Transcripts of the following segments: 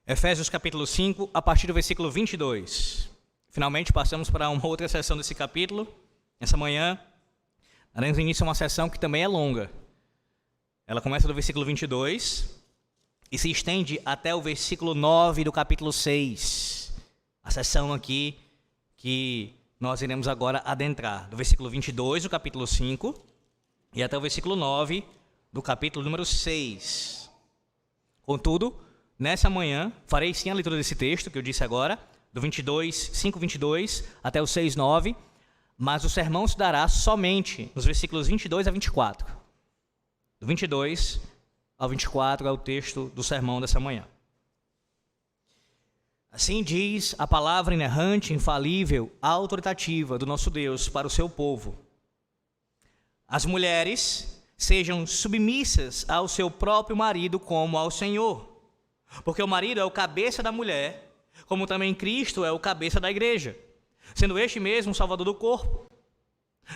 Efésios capítulo 5, a partir do versículo 22. Finalmente passamos para uma outra sessão desse capítulo. Essa manhã, daremos início a uma sessão que também é longa. Ela começa do versículo 22 e se estende até o versículo 9 do capítulo 6. A sessão aqui que nós iremos agora adentrar, do versículo 22 do capítulo 5 e até o versículo 9 do capítulo número 6. Contudo, nessa manhã, farei sim a leitura desse texto que eu disse agora, do 5:22 até o 6:9, mas o sermão se dará somente nos versículos 22 a 24. Do 22 ao 24 é o texto do sermão dessa manhã. Assim diz a palavra inerrante, infalível, autoritativa do nosso Deus para o seu povo. As mulheres sejam submissas ao seu próprio marido como ao Senhor. Porque o marido é o cabeça da mulher, como também Cristo é o cabeça da igreja, sendo este mesmo o salvador do corpo.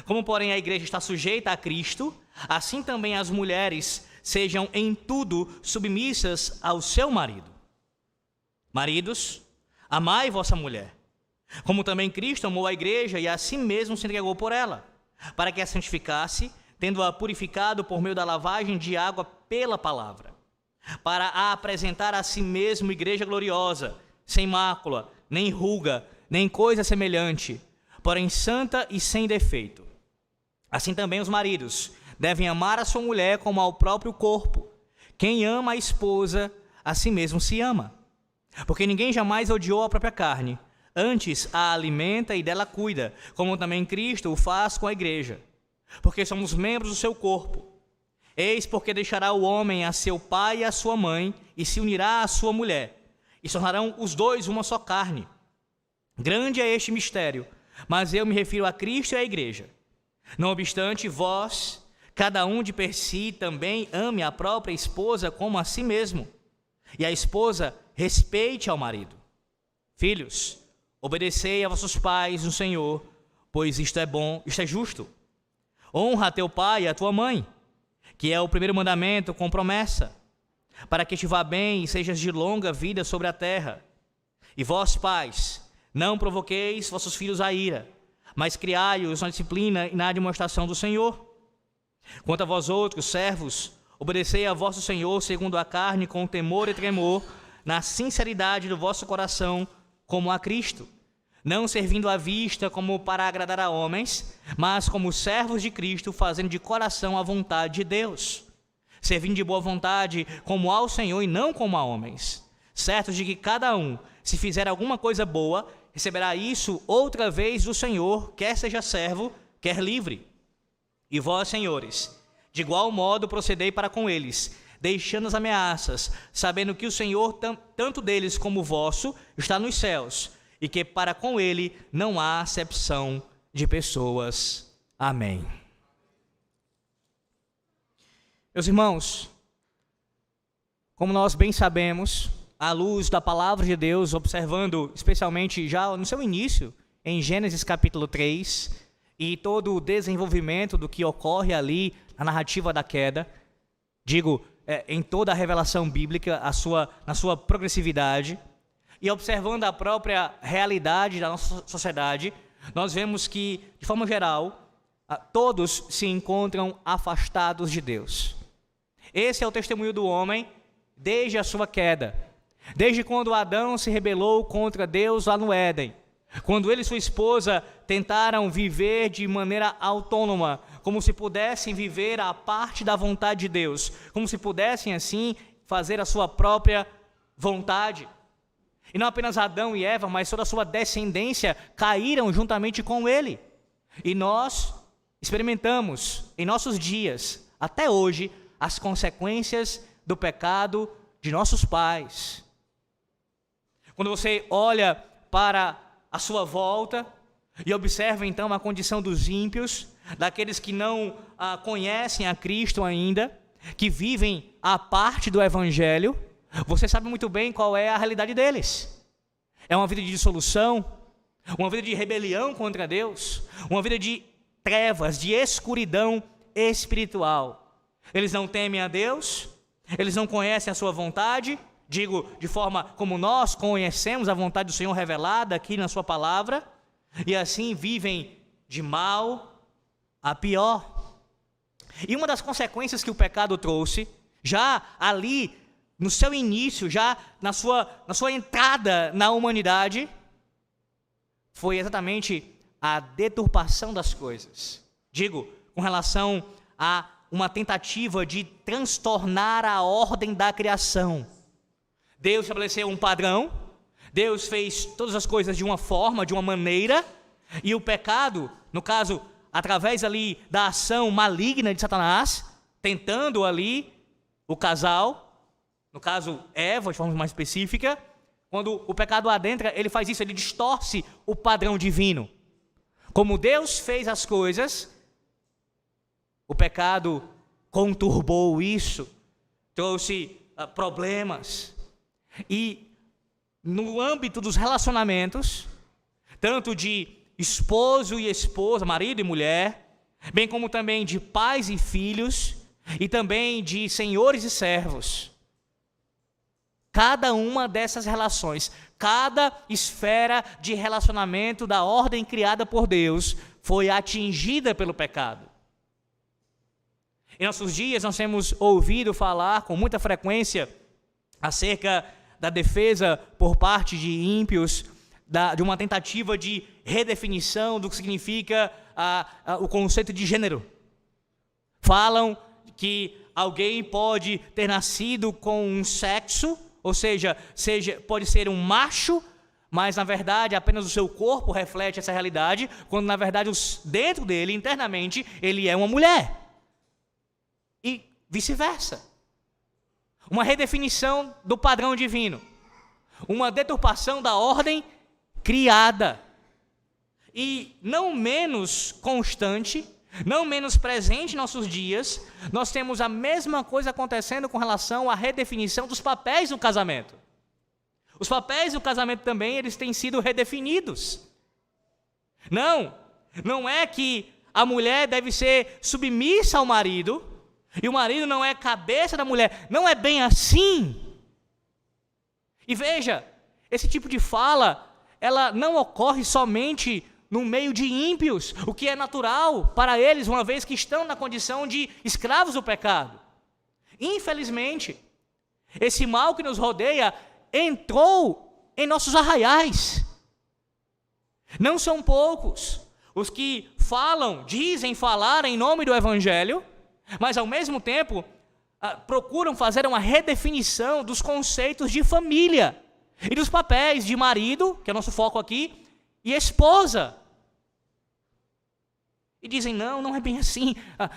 Como, porém, a igreja está sujeita a Cristo, assim também as mulheres sejam em tudo submissas ao seu marido. Maridos, amai vossa mulher, como também Cristo amou a igreja e a si mesmo se entregou por ela, para que a santificasse, tendo-a purificado por meio da lavagem de água pela palavra, para a apresentar a si mesmo igreja gloriosa, sem mácula, nem ruga, nem coisa semelhante, porém santa e sem defeito. Assim também os maridos devem amar a sua mulher como ao próprio corpo. Quem ama a esposa, a si mesmo se ama. Porque ninguém jamais odiou a própria carne, antes a alimenta e dela cuida, como também Cristo o faz com a igreja. Porque somos membros do seu corpo. Eis porque deixará o homem a seu pai e a sua mãe, e se unirá à sua mulher, e tornarão os dois uma só carne. Grande é este mistério, mas eu me refiro a Cristo e à igreja. Não obstante, vós, cada um de per si, também ame a própria esposa como a si mesmo, e a esposa respeite ao marido. Filhos, obedecei a vossos pais no Senhor, pois isto é bom, isto é justo. Honra a teu pai e a tua mãe, que é o primeiro mandamento com promessa, para que te vá bem e sejas de longa vida sobre a terra. E vós, pais, não provoqueis vossos filhos a ira, mas criai-os na disciplina e na demonstração do Senhor. Quanto a vós outros, servos, obedecei a vosso Senhor segundo a carne, com temor e tremor, na sinceridade do vosso coração, como a Cristo, não servindo à vista como para agradar a homens, mas como servos de Cristo, fazendo de coração a vontade de Deus, servindo de boa vontade como ao Senhor e não como a homens, certos de que cada um, se fizer alguma coisa boa, receberá isso outra vez do Senhor, quer seja servo, quer livre. E vós, senhores, de igual modo procedei para com eles, deixando as ameaças, sabendo que o Senhor, tanto deles como vosso, está nos céus, e que para com ele não há acepção de pessoas. Amém. Meus irmãos, como nós bem sabemos, à luz da palavra de Deus, observando especialmente já no seu início, em Gênesis capítulo 3, e todo o desenvolvimento do que ocorre ali na narrativa da queda, em toda a revelação bíblica, na sua progressividade, e observando a própria realidade da nossa sociedade, nós vemos que, de forma geral, todos se encontram afastados de Deus. Esse é o testemunho do homem desde a sua queda. Desde quando Adão se rebelou contra Deus lá no Éden. Quando ele e sua esposa tentaram viver de maneira autônoma, como se pudessem viver à parte da vontade de Deus, como se pudessem, assim, fazer a sua própria vontade. E não apenas Adão e Eva, mas toda a sua descendência caíram juntamente com ele. E nós experimentamos em nossos dias, até hoje, as consequências do pecado de nossos pais. Quando você olha para a sua volta e observa então a condição dos ímpios, daqueles que não conhecem a Cristo ainda, que vivem à parte do Evangelho, você sabe muito bem qual é a realidade deles. É uma vida de dissolução, uma vida de rebelião contra Deus, uma vida de trevas, de escuridão espiritual. Eles não temem a Deus, eles não conhecem a sua vontade Digo, de forma como nós conhecemos a vontade do Senhor revelada aqui na sua palavra, e assim vivem de mal a pior. E uma das consequências que o pecado trouxe, já ali no seu início, já na sua entrada na humanidade, foi exatamente a deturpação das coisas. Digo, com relação a uma tentativa de transtornar a ordem da criação. Deus estabeleceu um padrão, Deus fez todas as coisas de uma forma, de uma maneira, e o pecado, no caso, através ali da ação maligna de Satanás, tentando ali o casal, no caso Eva, de forma mais específica, quando o pecado adentra, ele faz isso, ele distorce o padrão divino. Como Deus fez as coisas, o pecado conturbou isso, trouxe problemas. E no âmbito dos relacionamentos, tanto de esposo e esposa, marido e mulher, bem como também de pais e filhos, e também de senhores e servos, cada uma dessas relações, cada esfera de relacionamento da ordem criada por Deus foi atingida pelo pecado. Em nossos dias nós temos ouvido falar com muita frequência acerca da defesa por parte de ímpios, de uma tentativa de redefinição do que significa o conceito de gênero. Falam que alguém pode ter nascido com um sexo, ou seja, pode ser um macho, mas na verdade apenas o seu corpo reflete essa realidade, quando na verdade dentro dele, internamente, ele é uma mulher. E vice-versa. Uma redefinição do padrão divino, uma deturpação da ordem criada. E não menos constante, não menos presente em nossos dias, nós temos a mesma coisa acontecendo com relação à redefinição dos papéis no casamento. Os papéis do casamento também, eles têm sido redefinidos. Não é que a mulher deve ser submissa ao marido, e o marido não é cabeça da mulher. Não é bem assim. E veja, esse tipo de fala, ela não ocorre somente no meio de ímpios, o que é natural para eles, uma vez que estão na condição de escravos do pecado. Infelizmente, esse mal que nos rodeia entrou em nossos arraiais. Não são poucos os que dizem falar em nome do Evangelho, mas ao mesmo tempo procuram fazer uma redefinição dos conceitos de família e dos papéis de marido, que é o nosso foco aqui, e esposa. E dizem, não é bem assim.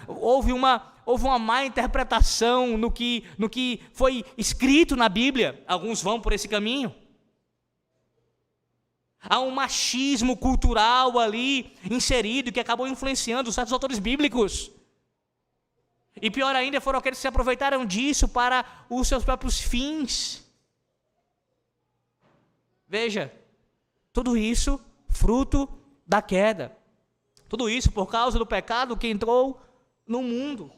Houve uma má interpretação no que foi escrito na Bíblia. Alguns vão por esse caminho. Há um machismo cultural ali inserido que acabou influenciando certos autores bíblicos. E pior ainda, foram aqueles que se aproveitaram disso para os seus próprios fins. Veja, tudo isso fruto da queda. Tudo isso por causa do pecado que entrou no mundo.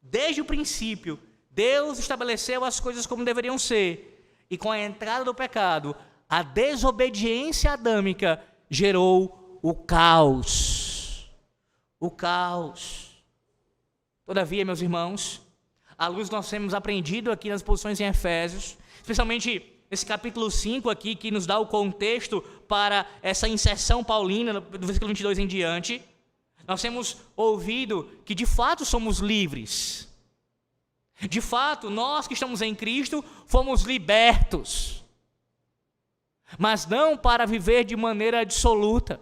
Desde o princípio, Deus estabeleceu as coisas como deveriam ser. E com a entrada do pecado, a desobediência adâmica gerou o caos. O caos. Todavia, meus irmãos, à luz nós temos aprendido aqui nas posições em Efésios, especialmente nesse capítulo 5 aqui, que nos dá o contexto para essa inserção paulina, do versículo 22 em diante, nós temos ouvido que de fato somos livres. De fato, nós que estamos em Cristo, fomos libertos. Mas não para viver de maneira absoluta.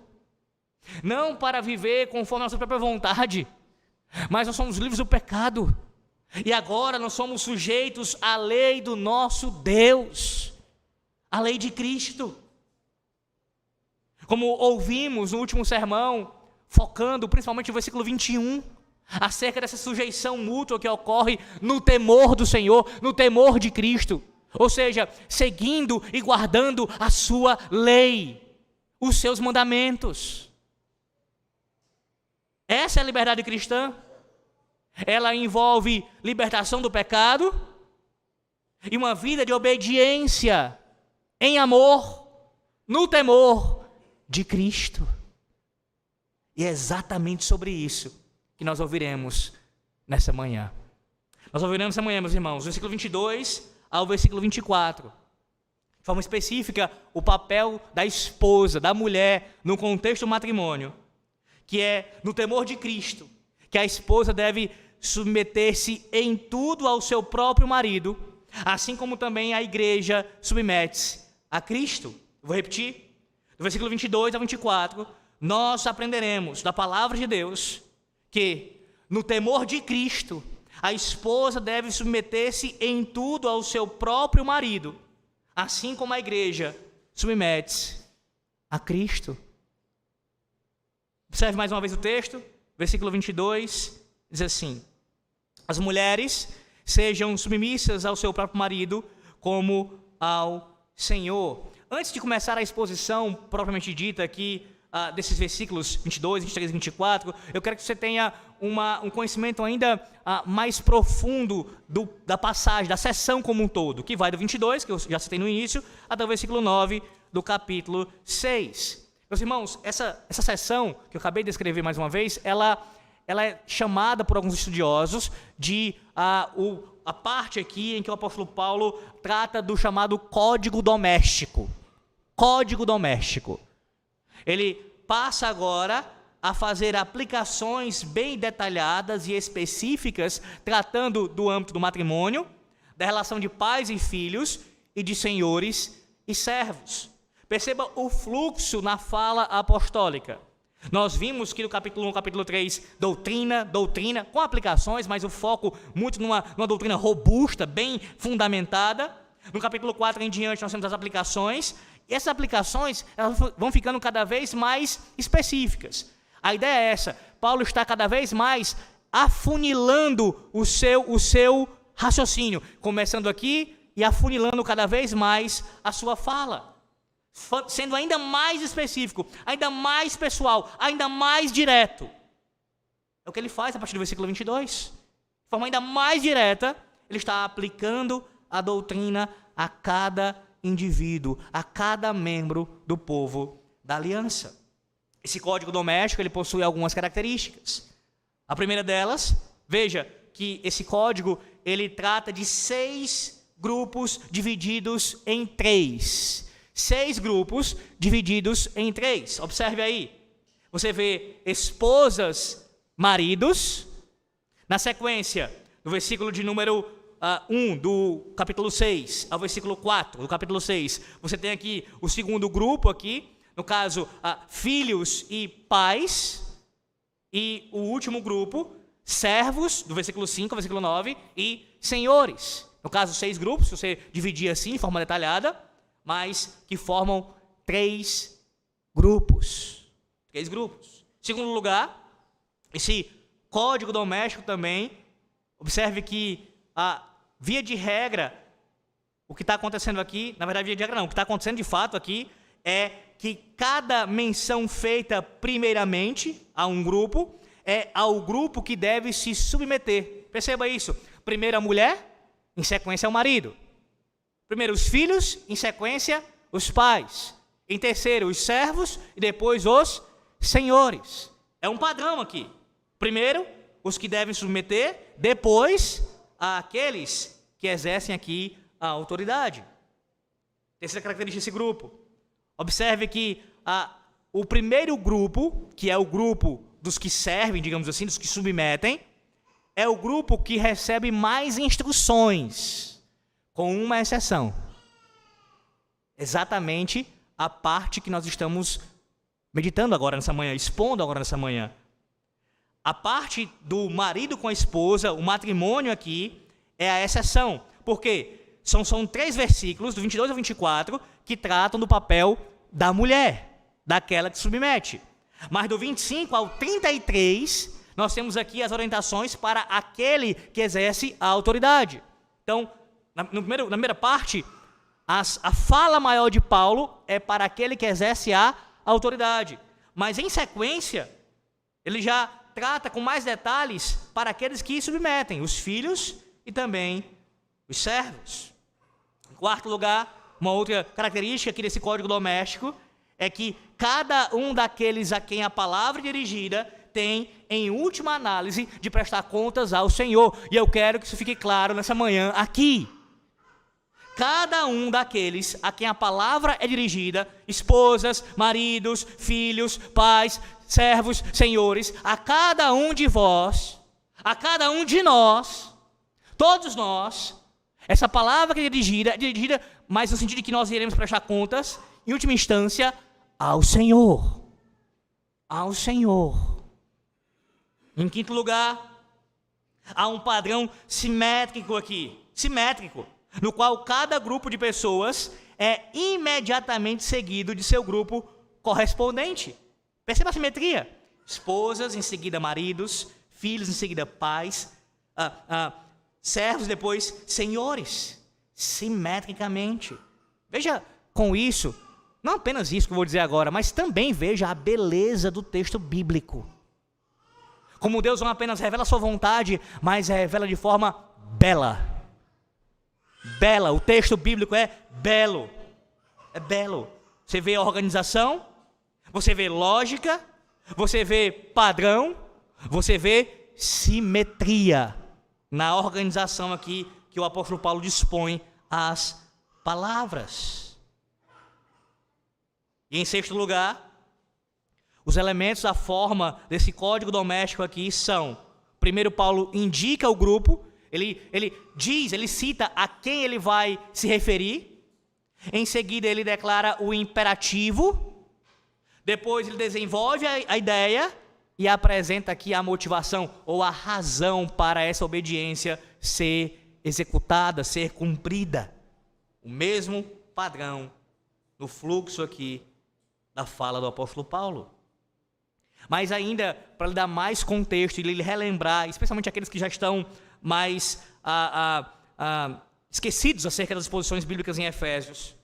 Não para viver conforme a nossa própria vontade. Mas nós somos livres do pecado. E agora nós somos sujeitos à lei do nosso Deus. A lei de Cristo. Como ouvimos no último sermão, focando principalmente no versículo 21, acerca dessa sujeição mútua que ocorre no temor do Senhor, no temor de Cristo. Ou seja, seguindo e guardando a sua lei, os seus mandamentos. Essa é a liberdade cristã. Ela envolve libertação do pecado, e uma vida de obediência em amor, no temor de Cristo. E é exatamente sobre isso que nós ouviremos nessa manhã. Nós ouviremos essa manhã, meus irmãos, do versículo 22 ao versículo 24. De forma específica, o papel da esposa, da mulher, no contexto do matrimônio, que é no temor de Cristo, que a esposa deve submeter-se em tudo ao seu próprio marido, assim como também a igreja submete-se a Cristo. Vou repetir, do versículo 22 ao 24, nós aprenderemos da palavra de Deus que, no temor de Cristo, a esposa deve submeter-se em tudo ao seu próprio marido, assim como a igreja submete-se a Cristo. Observe mais uma vez o texto, versículo 22, diz assim: as mulheres sejam submissas ao seu próprio marido, como ao Senhor. Antes de começar a exposição propriamente dita aqui, desses versículos 22, 23 e 24, eu quero que você tenha um conhecimento ainda mais profundo da passagem, da sessão como um todo, que vai do 22, que eu já citei no início, até o versículo 9 do capítulo 6. Meus irmãos, essa sessão que eu acabei de descrever mais uma vez, ela é chamada por alguns estudiosos de a parte aqui em que o apóstolo Paulo trata do chamado código doméstico. Código doméstico. Ele passa agora a fazer aplicações bem detalhadas e específicas, tratando do âmbito do matrimônio, da relação de pais e filhos, e de senhores e servos. Perceba o fluxo na fala apostólica. Nós vimos que no capítulo 1, capítulo 3, doutrina, com aplicações, mas o foco muito numa doutrina robusta, bem fundamentada. No capítulo 4 em diante nós temos as aplicações, e essas aplicações elas vão ficando cada vez mais específicas. A ideia é essa: Paulo está cada vez mais afunilando o seu raciocínio, começando aqui e afunilando cada vez mais a sua fala, sendo ainda mais específico, ainda mais pessoal, ainda mais direto. É o que ele faz a partir do versículo 22. De forma ainda mais direta, ele está aplicando a doutrina a cada indivíduo, a cada membro do povo da aliança. Esse código doméstico, ele possui algumas características. A primeira delas, veja que esse código, ele trata de 6 grupos divididos em 3. 6 grupos divididos em 3. Observe aí. Você vê esposas, maridos. Na sequência, no versículo de número 1 do capítulo 6 ao versículo 4 do capítulo 6, você tem aqui o segundo grupo aqui, no caso, filhos e pais. E o último grupo, servos, do versículo 5 ao versículo 9, e senhores. No caso, 6 grupos, se você dividir assim, de forma detalhada, mas que formam 3 grupos. 3 grupos. Em segundo lugar, esse código doméstico também, observe que, via de regra, o que está acontecendo aqui, na verdade, via de regra não, o que está acontecendo de fato aqui é que cada menção feita primeiramente a um grupo é ao grupo que deve se submeter. Perceba isso. Primeiro a mulher, em sequência o marido. Primeiro os filhos, em sequência os pais. Em terceiro os servos e depois os senhores. É um padrão aqui. Primeiro os que devem submeter, depois aqueles que exercem aqui a autoridade. Terceira característica desse grupo. Observe que o primeiro grupo, que é o grupo dos que servem, digamos assim, dos que submetem, é o grupo que recebe mais instruções, com uma exceção. Exatamente a parte que nós estamos meditando agora nessa manhã, expondo agora nessa manhã. A parte do marido com a esposa, o matrimônio aqui, é a exceção. Por quê? São 3 versículos, do 22 ao 24, que tratam do papel da mulher, daquela que submete. Mas do 25 ao 33, nós temos aqui as orientações para aquele que exerce a autoridade. Então, na primeira parte, a fala maior de Paulo é para aquele que exerce a autoridade. Mas em sequência, ele já trata com mais detalhes para aqueles que submetem, os filhos e também os servos. Quarto lugar, uma outra característica aqui desse código doméstico é que cada um daqueles a quem a palavra é dirigida tem, em última análise, de prestar contas ao Senhor. E eu quero que isso fique claro nessa manhã aqui. Cada um daqueles a quem a palavra é dirigida, esposas, maridos, filhos, pais, servos, senhores, a cada um de vós, a cada um de nós, todos nós, essa palavra que é dirigida, mas no sentido de que nós iremos prestar contas, em última instância, ao Senhor. Ao Senhor. Em quinto lugar, há um padrão simétrico aqui, no qual cada grupo de pessoas é imediatamente seguido de seu grupo correspondente. Perceba a simetria. Esposas, em seguida maridos, filhos, em seguida pais, servos, depois senhores, simetricamente. Veja com isso, não apenas isso que eu vou dizer agora, mas também veja a beleza do texto bíblico. Como Deus não apenas revela a sua vontade, mas revela de forma bela. Bela, o texto bíblico é belo. É belo. Você vê a organização, você vê lógica, você vê padrão, você vê simetria na organização aqui que o apóstolo Paulo dispõe as palavras. E em sexto lugar, os elementos da forma desse código doméstico aqui são: primeiro, Paulo indica o grupo, ele cita a quem ele vai se referir. Em seguida, ele declara o imperativo. Depois, ele desenvolve a ideia e apresenta aqui a motivação ou a razão para essa obediência ser executada, ser cumprida. O mesmo padrão no fluxo aqui da fala do apóstolo Paulo. Mas ainda, para lhe dar mais contexto e lhe relembrar, especialmente aqueles que já estão mais esquecidos acerca das exposições bíblicas em Efésios,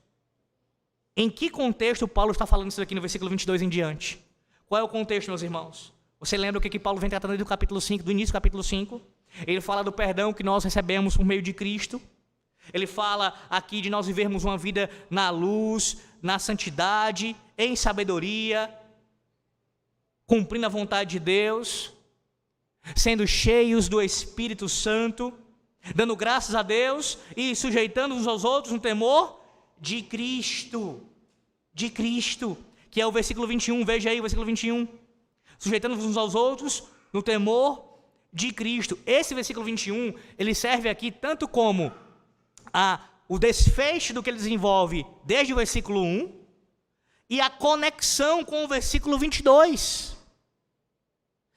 em que contexto Paulo está falando isso aqui no versículo 22 em diante? Qual é o contexto, meus irmãos? Você lembra o que Paulo vem tratando do capítulo 5, do início do capítulo 5? Ele fala do perdão que nós recebemos por meio de Cristo. Ele fala aqui de nós vivermos uma vida na luz, na santidade, em sabedoria, cumprindo a vontade de Deus, sendo cheios do Espírito Santo, dando graças a Deus e sujeitando uns aos outros no temor de Cristo. De Cristo, que é o versículo 21, veja aí o versículo 21. Sujeitando uns aos outros no temor de Cristo. Esse versículo 21, ele serve aqui tanto como o desfecho do que ele desenvolve desde o versículo 1 e a conexão com o versículo 22.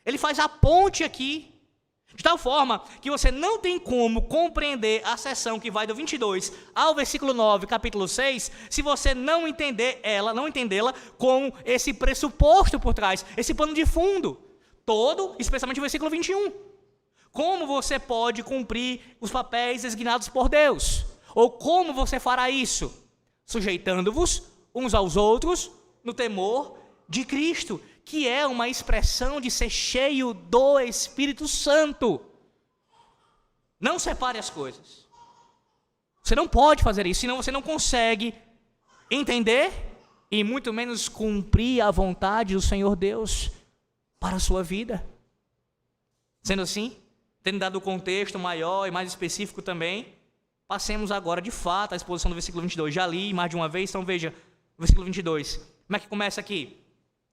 Ele faz a ponte aqui, de tal forma que você não tem como compreender a seção que vai do 22 ao versículo 9, capítulo 6, se você não entendê-la com esse pressuposto por trás, esse pano de fundo, todo, especialmente o versículo 21. Como você pode cumprir os papéis designados por Deus? Ou como você fará isso? Sujeitando-vos uns aos outros no temor de Cristo, que é uma expressão de ser cheio do Espírito Santo. Não separe as coisas. Você não pode fazer isso, senão você não consegue entender e muito menos cumprir a vontade do Senhor Deus para a sua vida. Sendo assim, tendo dado o contexto maior e mais específico também, passemos agora de fato à exposição do versículo 22. Já li mais de uma vez, então veja o versículo 22. Como é que começa aqui?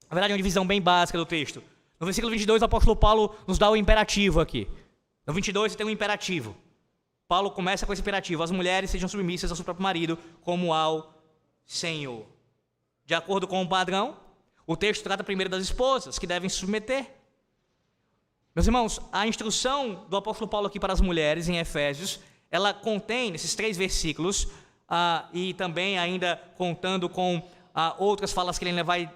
Na verdade, é uma divisão bem básica do texto. No versículo 22, o apóstolo Paulo nos dá o imperativo aqui. No 22, você tem um imperativo. Paulo começa com esse imperativo: as mulheres sejam submissas ao seu próprio marido, como ao Senhor. De acordo com o padrão, o texto trata primeiro das esposas, que devem se submeter. Meus irmãos, a instrução do apóstolo Paulo aqui para as mulheres, em Efésios, ela contém, nesses 3 versículos, e também ainda contando com outras falas que ele ainda vai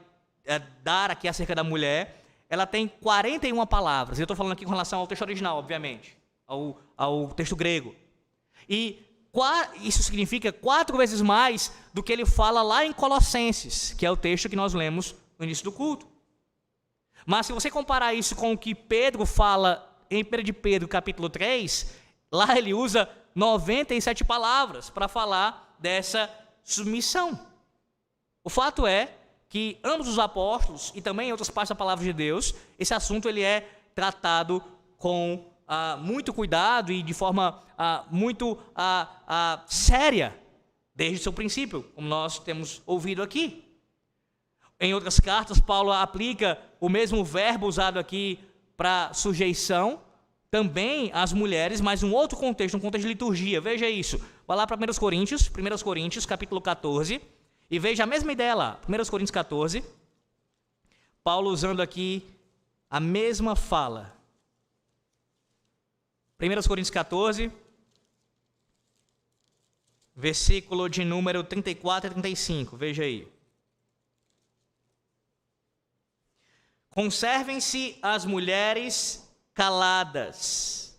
dar aqui acerca da mulher, ela tem 41 palavras. Eu estou falando aqui com relação ao texto original, obviamente, ao texto grego. E isso significa 4 vezes mais do que ele fala lá em Colossenses, que é o texto que nós lemos no início do culto. Mas se você comparar isso com o que Pedro fala em 1 de Pedro, capítulo 3, lá ele usa 97 palavras para falar dessa submissão. O fato é que ambos os apóstolos e também em outras partes da palavra de Deus, esse assunto ele é tratado com muito cuidado e de forma muito séria, desde o seu princípio, como nós temos ouvido aqui. Em outras cartas, Paulo aplica o mesmo verbo usado aqui para sujeição, também às mulheres, mas um outro contexto, um contexto de liturgia. Veja isso. Vai lá para 1 Coríntios, capítulo 14, e veja a mesma ideia lá. 1 Coríntios 14, Paulo usando aqui a mesma fala. 1 Coríntios 14, versículo de número 34 e 35, veja aí. Conservem-se as mulheres caladas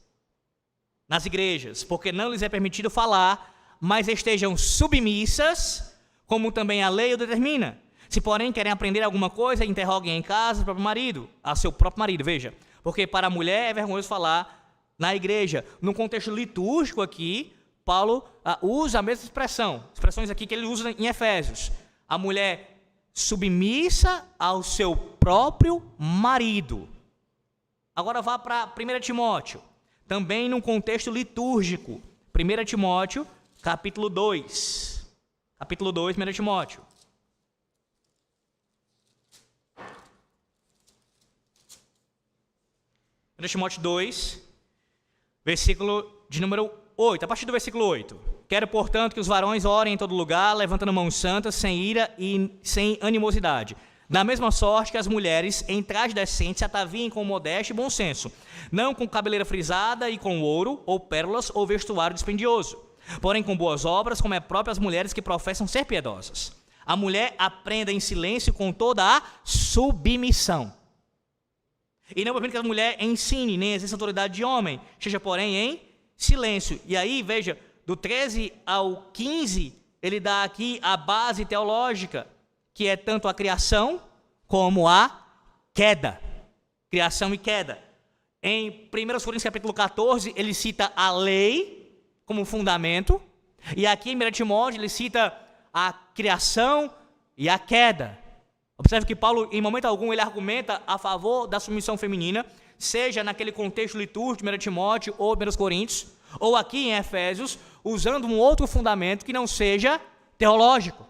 nas igrejas, porque não lhes é permitido falar, mas estejam submissas, como também a lei o determina. Se, porém, querem aprender alguma coisa, interroguem em casa o próprio marido, a seu próprio marido, veja. Porque para a mulher é vergonhoso falar na igreja. No contexto litúrgico aqui, Paulo usa a mesma expressões aqui que ele usa em Efésios. A mulher submissa ao seu próprio marido. Agora vá para 1 Timóteo, também num contexto litúrgico. 1 Timóteo, capítulo 2. Capítulo 2, 1 Timóteo. Timóteo 2, versículo de número 8, a partir do versículo 8. Quero, portanto, que os varões orem em todo lugar, levantando mãos santas, sem ira e sem animosidade. Da mesma sorte que as mulheres, em traje decente, se ataviem com modéstia e bom senso, não com cabeleira frisada e com ouro, ou pérolas, ou vestuário dispendioso, porém com boas obras, como é próprio as mulheres que professam ser piedosas. A mulher aprenda em silêncio com toda a submissão. E não permite que a mulher ensine, nem exerça autoridade de homem, seja, porém, em silêncio. E aí, veja, do 13 ao 15, ele dá aqui a base teológica, que é tanto a criação como a queda. Criação e queda. Em 1 Coríntios capítulo 14, ele cita a lei como fundamento, e aqui em 1 Timóteo ele cita a criação e a queda. Observe que Paulo, em momento algum, ele argumenta a favor da submissão feminina, seja naquele contexto litúrgico de 1 Timóteo ou 1 Coríntios, ou aqui em Efésios, usando um outro fundamento que não seja teológico,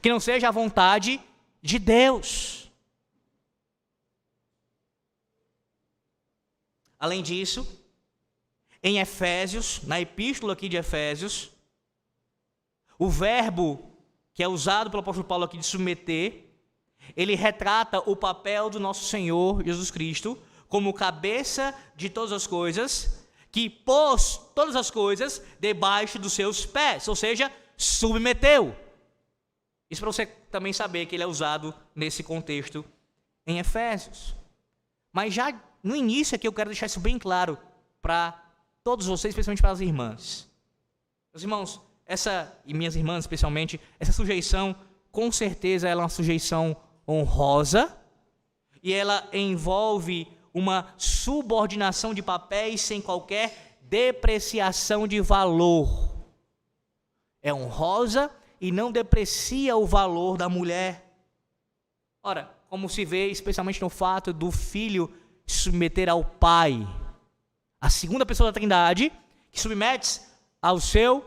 que não seja a vontade de Deus. Além disso, em Efésios, na epístola aqui de Efésios, o verbo que é usado pelo apóstolo Paulo aqui de submeter, ele retrata o papel do nosso Senhor Jesus Cristo como cabeça de todas as coisas, que pôs todas as coisas debaixo dos seus pés, ou seja, submeteu. Isso para você também saber que ele é usado nesse contexto em Efésios. Mas já no início aqui eu quero deixar isso bem claro para todos vocês, especialmente para as irmãs. Meus irmãos, e minhas irmãs especialmente, essa sujeição, com certeza ela é uma sujeição honrosa, e ela envolve uma subordinação de papéis sem qualquer depreciação de valor. É honrosa e não deprecia o valor da mulher. Ora, como se vê especialmente no fato do filho se submeter ao pai, a segunda pessoa da Trindade, que submete ao seu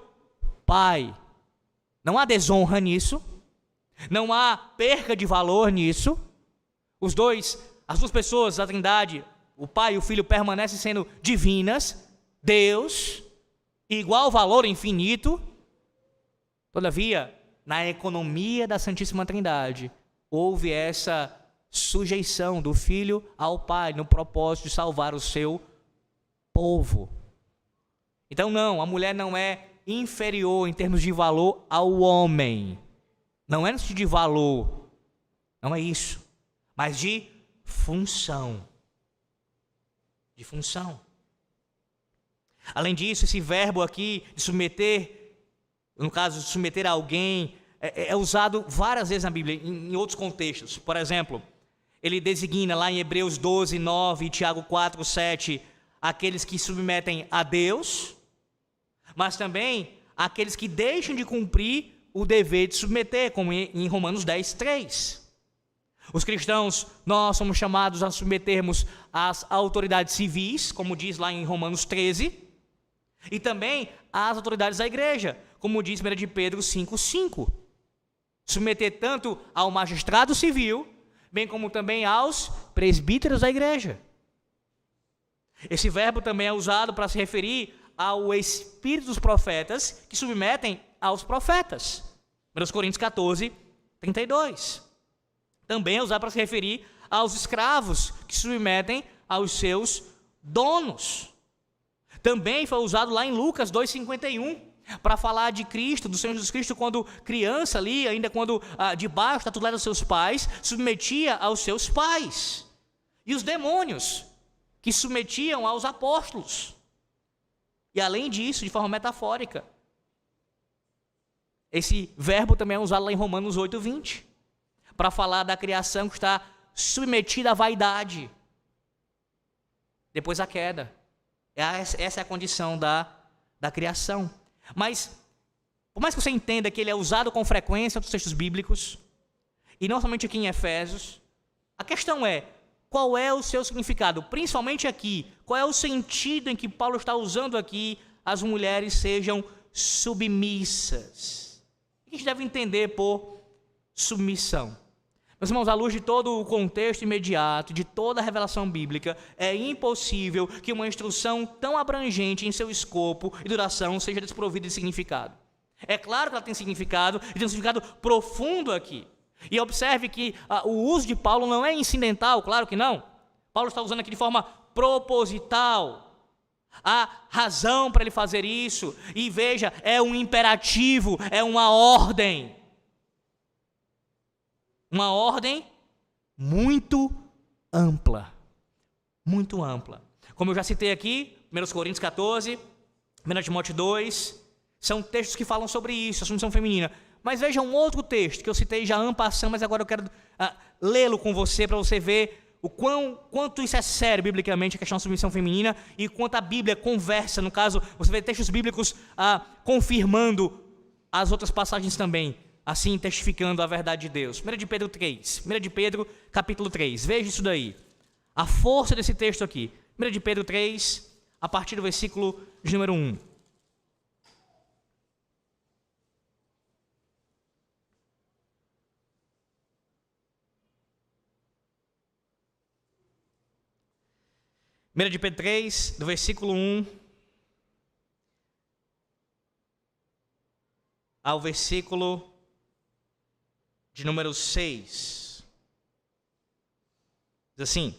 pai. Não há desonra nisso, não há perca de valor nisso. As duas pessoas da Trindade, o pai e o filho, permanecem sendo divinas, Deus, igual valor infinito. Todavia, na economia da Santíssima Trindade, houve essa sujeição do filho ao pai, no propósito de salvar o seu povo. Então não, a mulher não é inferior em termos de valor ao homem. Não é no sentido de valor, não é isso, mas de função. De função. Além disso, esse verbo aqui de submeter, no caso de submeter a alguém, é usado várias vezes na Bíblia, em outros contextos. Por exemplo, ele designa lá em Hebreus 12, 9 e Tiago 4, 7, aqueles que submetem a Deus, mas também aqueles que deixam de cumprir o dever de submeter, como em Romanos 10:3. Os cristãos, nós somos chamados a submetermos às autoridades civis, como diz lá em Romanos 13, e também às autoridades da igreja, como diz 1 de Pedro 5:5. Submeter tanto ao magistrado civil, bem como também aos presbíteros da igreja. Esse verbo também é usado para se referir ao espírito dos profetas que submetem aos profetas. 1 Coríntios 14:32. Também é usado para se referir aos escravos que se submetem aos seus donos. Também foi usado lá em Lucas 2:51, para falar de Cristo, do Senhor Jesus Cristo, quando criança ali, ainda quando debaixo da tutela dos seus pais, submetia aos seus pais. E os demônios, que submetiam aos apóstolos. E além disso, de forma metafórica, esse verbo também é usado lá em Romanos 8:20, para falar da criação que está submetida à vaidade, depois a queda. Essa é a condição da criação. Mas, por mais que você entenda que ele é usado com frequência em outros textos bíblicos, e não somente aqui em Efésios, a questão é, qual é o seu significado? Principalmente aqui, qual é o sentido em que Paulo está usando aqui as mulheres sejam submissas? O que a gente deve entender por submissão? Meus irmãos, à luz de todo o contexto imediato, de toda a revelação bíblica, é impossível que uma instrução tão abrangente em seu escopo e duração seja desprovida de significado. É claro que ela tem significado, e tem um significado profundo aqui. E observe que o uso de Paulo não é incidental, claro que não. Paulo está usando aqui de forma proposital. Há razão para ele fazer isso. E veja, é um imperativo, é uma ordem. Uma ordem muito ampla. Muito ampla. Como eu já citei aqui, 1 Coríntios 14, 1 Timóteo 2, são textos que falam sobre isso, a submissão feminina. Mas veja um outro texto que eu citei já en passant, mas agora eu quero lê-lo com você para você ver o quanto isso é sério biblicamente, a questão da submissão feminina, e quanto a Bíblia conversa. No caso, você vê textos bíblicos confirmando as outras passagens também, assim testificando a verdade de Deus. 1 de Pedro 3, 1 de Pedro capítulo 3, veja isso daí, a força desse texto aqui. 1 de Pedro 3, a partir do versículo de número 1. Primeira de Pedro 3, do versículo 1 ao versículo de número 6. Diz assim: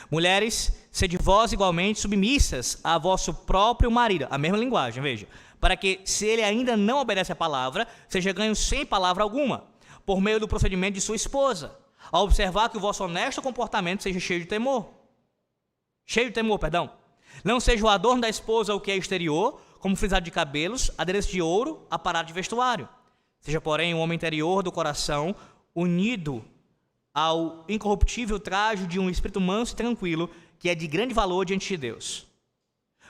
mulheres, sede vós igualmente submissas a vosso próprio marido. A mesma linguagem, veja. Para que, se ele ainda não obedece à palavra, seja ganho sem palavra alguma, por meio do procedimento de sua esposa, ao observar que o vosso honesto comportamento seja cheio de temor. Não seja o adorno da esposa o que é exterior, como frisado de cabelos, adereço de ouro, aparado de vestuário. Seja, porém, o homem interior do coração, unido ao incorruptível trajo de um espírito manso e tranquilo, que é de grande valor diante de Deus.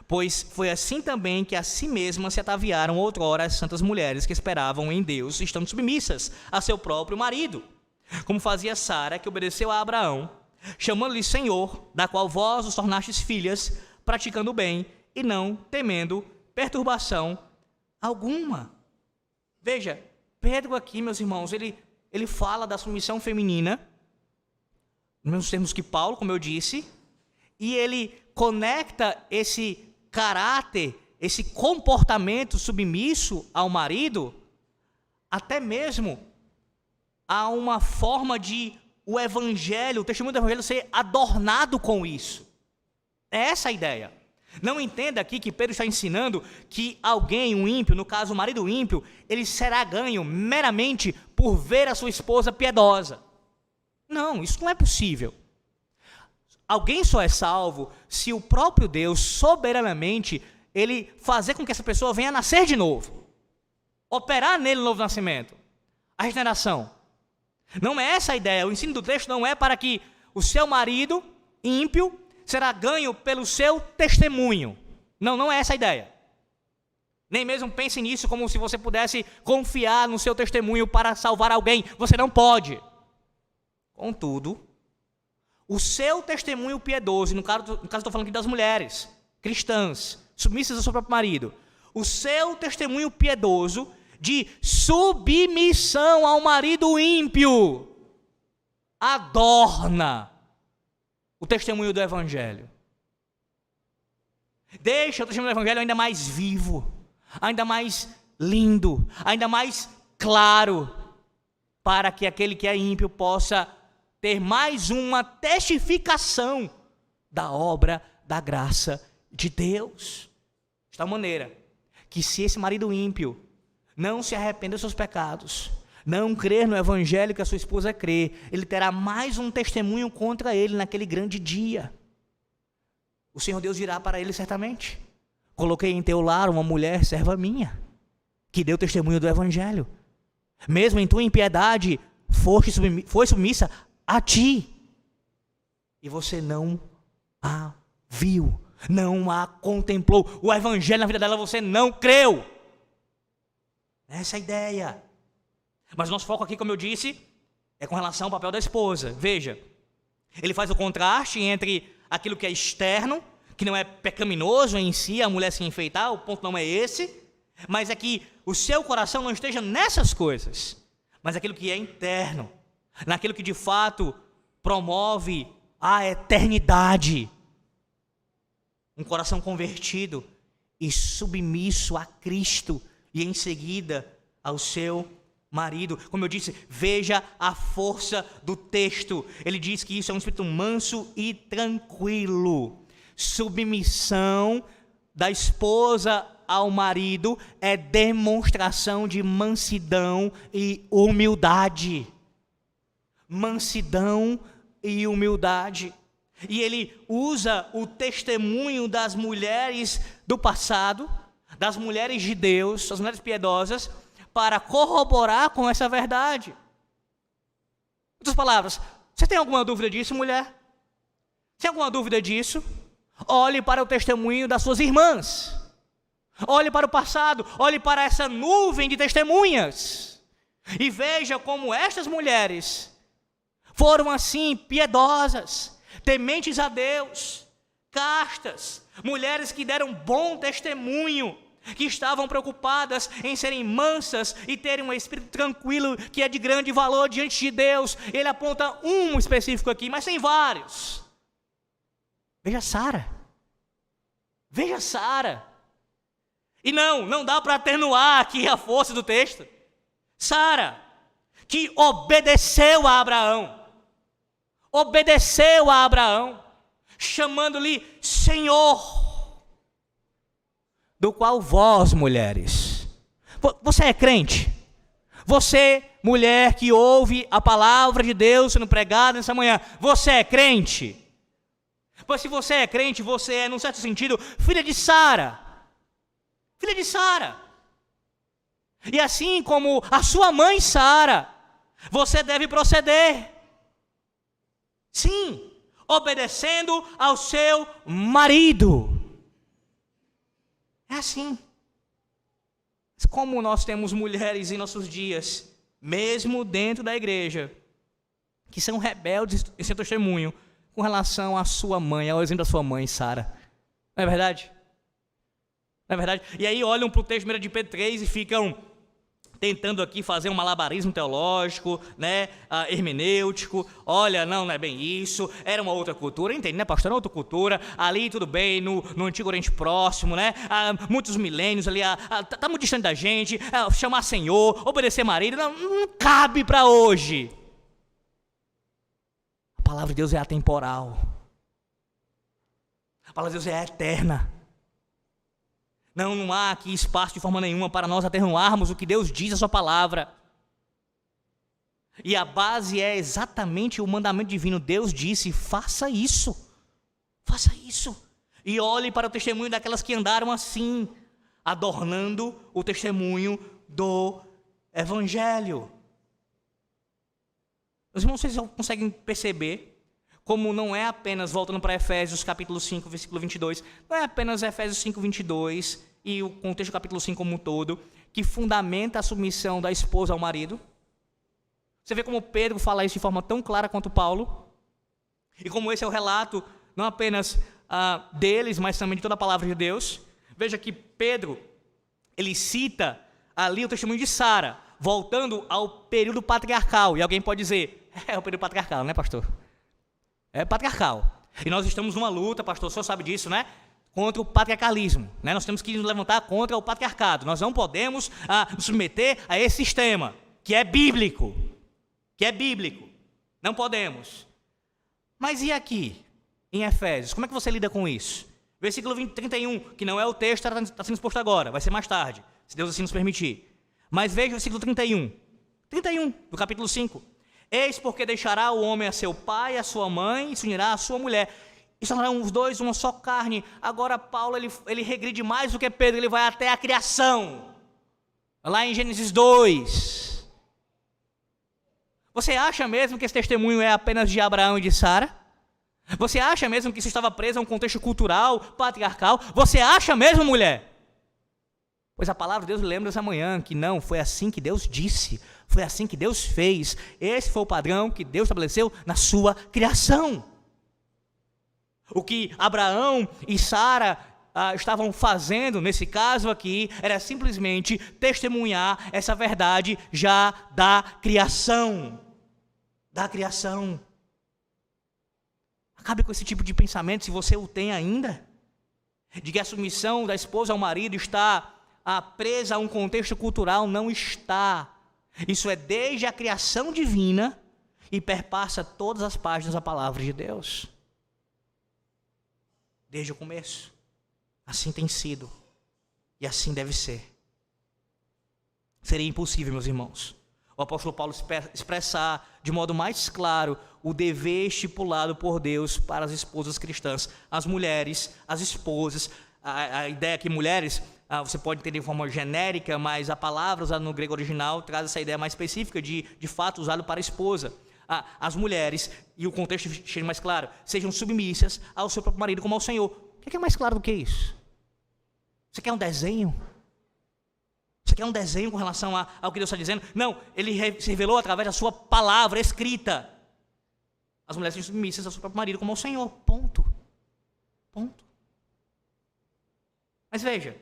Pois foi assim também que a si mesmas se ataviaram outrora as santas mulheres que esperavam em Deus, estando submissas a seu próprio marido, como fazia Sara, que obedeceu a Abraão, chamando-lhe Senhor, da qual vós os tornastes filhas, praticando o bem e não temendo perturbação alguma. Veja, Pedro aqui, meus irmãos, ele fala da submissão feminina, nos mesmos termos que Paulo, como eu disse, e ele conecta esse caráter, esse comportamento submisso ao marido, até mesmo a uma forma de o evangelho, o testemunho do evangelho ser adornado com isso. É essa a ideia. Não entenda aqui que Pedro está ensinando que alguém, um ímpio, no caso o marido ímpio, ele será ganho meramente por ver a sua esposa piedosa. Não, isso não é possível. Alguém só é salvo se o próprio Deus, soberanamente, ele fazer com que essa pessoa venha a nascer de novo. Operar nele o novo nascimento. A regeneração. Não é essa a ideia. O ensino do texto não é para que o seu marido ímpio será ganho pelo seu testemunho. Não é essa a ideia. Nem mesmo pense nisso como se você pudesse confiar no seu testemunho para salvar alguém. Você não pode. Contudo, o seu testemunho piedoso, no caso estou falando aqui das mulheres cristãs, submissas ao seu próprio marido, o seu testemunho piedoso de submissão ao marido ímpio adorna o testemunho do Evangelho. Deixa o testemunho do Evangelho ainda mais vivo, ainda mais lindo, ainda mais claro, para que aquele que é ímpio possa ter mais uma testificação da obra da graça de Deus. De tal maneira que se esse marido ímpio não se arrepender dos seus pecados, não crer no Evangelho que a sua esposa crê, ele terá mais um testemunho contra ele naquele grande dia. O Senhor Deus dirá para ele certamente: coloquei em teu lar uma mulher serva minha, que deu testemunho do Evangelho. Mesmo em tua impiedade, foi submissa a ti. E você não a viu, não a contemplou. O Evangelho na vida dela você não creu. Essa é a ideia. Mas nosso foco aqui, como eu disse, é com relação ao papel da esposa. Veja, ele faz o contraste entre aquilo que é externo, que não é pecaminoso em si, a mulher se enfeitar, o ponto não é esse, mas é que o seu coração não esteja nessas coisas, mas aquilo que é interno, naquilo que de fato promove a eternidade. Um coração convertido e submisso a Cristo e em seguida ao seu marido. Como eu disse, veja a força do texto. Ele diz que isso é um espírito manso e tranquilo. Submissão da esposa ao marido é demonstração de mansidão e humildade. Mansidão e humildade. E ele usa o testemunho das mulheres do passado, das mulheres de Deus, das mulheres piedosas, para corroborar com essa verdade. Em outras palavras, você tem alguma dúvida disso, mulher? Tem alguma dúvida disso? Olhe para o testemunho das suas irmãs. Olhe para o passado, olhe para essa nuvem de testemunhas. E veja como estas mulheres foram assim piedosas, tementes a Deus, castas, mulheres que deram bom testemunho, que estavam preocupadas em serem mansas e terem um espírito tranquilo que é de grande valor diante de Deus. Ele aponta um específico aqui, mas tem vários. Veja Sara. Veja Sara. E não dá para atenuar aqui a força do texto. Sara, que obedeceu a Abraão. Obedeceu a Abraão, chamando-lhe Senhor. Do qual vós, mulheres, você é crente? Você, mulher que ouve a palavra de Deus sendo pregada nessa manhã, você é crente? Pois se você é crente, você é, num certo sentido, filha de Sara. Filha de Sara. E assim como a sua mãe Sara, você deve proceder. Sim, obedecendo ao seu marido. É assim. Mas como nós temos mulheres em nossos dias, mesmo dentro da igreja, que são rebeldes em seu testemunho com relação à sua mãe, ao exemplo da sua mãe, Sara. Não é verdade? Não é verdade? E aí olham para o texto de Pedro 3 e ficam tentando aqui fazer um malabarismo teológico, né, hermenêutico. Olha, não é bem isso, era uma outra cultura, entende, né, pastor? Era outra cultura, ali tudo bem, no Antigo Oriente Próximo, né, muitos milênios ali, tá muito distante da gente, chamar Senhor, obedecer marido, não cabe para hoje. A palavra de Deus é atemporal, a palavra de Deus é eterna. Não há aqui espaço de forma nenhuma para nós atenuarmos o que Deus diz na sua palavra. E a base é exatamente o mandamento divino. Deus disse, faça isso. Faça isso. E olhe para o testemunho daquelas que andaram assim, adornando o testemunho do Evangelho. Os irmãos, vocês conseguem perceber como não é apenas, voltando para Efésios capítulo 5, versículo 22, não é apenas Efésios 5, 22 e o contexto do capítulo 5 como um todo, que fundamenta a submissão da esposa ao marido. Você vê como Pedro fala isso de forma tão clara quanto Paulo. E como esse é o relato, não apenas deles, mas também de toda a palavra de Deus. Veja que Pedro, ele cita ali o testemunho de Sara, voltando ao período patriarcal. E alguém pode dizer, é o período patriarcal, né, pastor? É patriarcal. E nós estamos numa luta, pastor, o senhor sabe disso, né? Contra o patriarcalismo, né? Nós temos que nos levantar contra o patriarcado. Nós não podemos nos submeter a esse sistema, que é bíblico. Não podemos. Mas e aqui, em Efésios, como é que você lida com isso? Versículo 31, que não é o texto que está sendo exposto agora, vai ser mais tarde, se Deus assim nos permitir. Mas veja o versículo 31 do capítulo 5. Eis porque deixará o homem a seu pai e a sua mãe, e se unirá à sua mulher, e tornarão os dois uma só carne. Agora Paulo, ele regride mais do que Pedro, ele vai até a criação, lá em Gênesis 2. Você acha mesmo que esse testemunho é apenas de Abraão e de Sara? Você acha mesmo que isso estava preso a um contexto cultural, patriarcal? Você acha mesmo, mulher? Pois a palavra de Deus lembra essa manhã que não, foi assim que Deus disse, foi assim que Deus fez. Esse foi o padrão que Deus estabeleceu na sua criação. O que Abraão e Sara estavam fazendo, nesse caso aqui, era simplesmente testemunhar essa verdade já da criação. Acabe com esse tipo de pensamento, se você o tem ainda, de que a submissão da esposa ao marido está presa a um contexto cultural. Não está. Isso é desde a criação divina e perpassa todas as páginas da palavra de Deus. Desde o começo. Assim tem sido. E assim deve ser. Seria impossível, meus irmãos, o apóstolo Paulo expressar de modo mais claro o dever estipulado por Deus para as esposas cristãs, as mulheres, as esposas. A ideia é que mulheres, você pode entender de forma genérica, mas a palavra usada no grego original traz essa ideia mais específica de fato usado para a esposa. As mulheres, e o contexto cheio mais claro, sejam submissas ao seu próprio marido como ao Senhor. O que é mais claro do que isso? Você quer um desenho? Você quer um desenho com relação ao que Deus está dizendo? Não, ele se revelou através da sua palavra escrita. As mulheres sejam submissas ao seu próprio marido como ao Senhor. Ponto. Mas veja,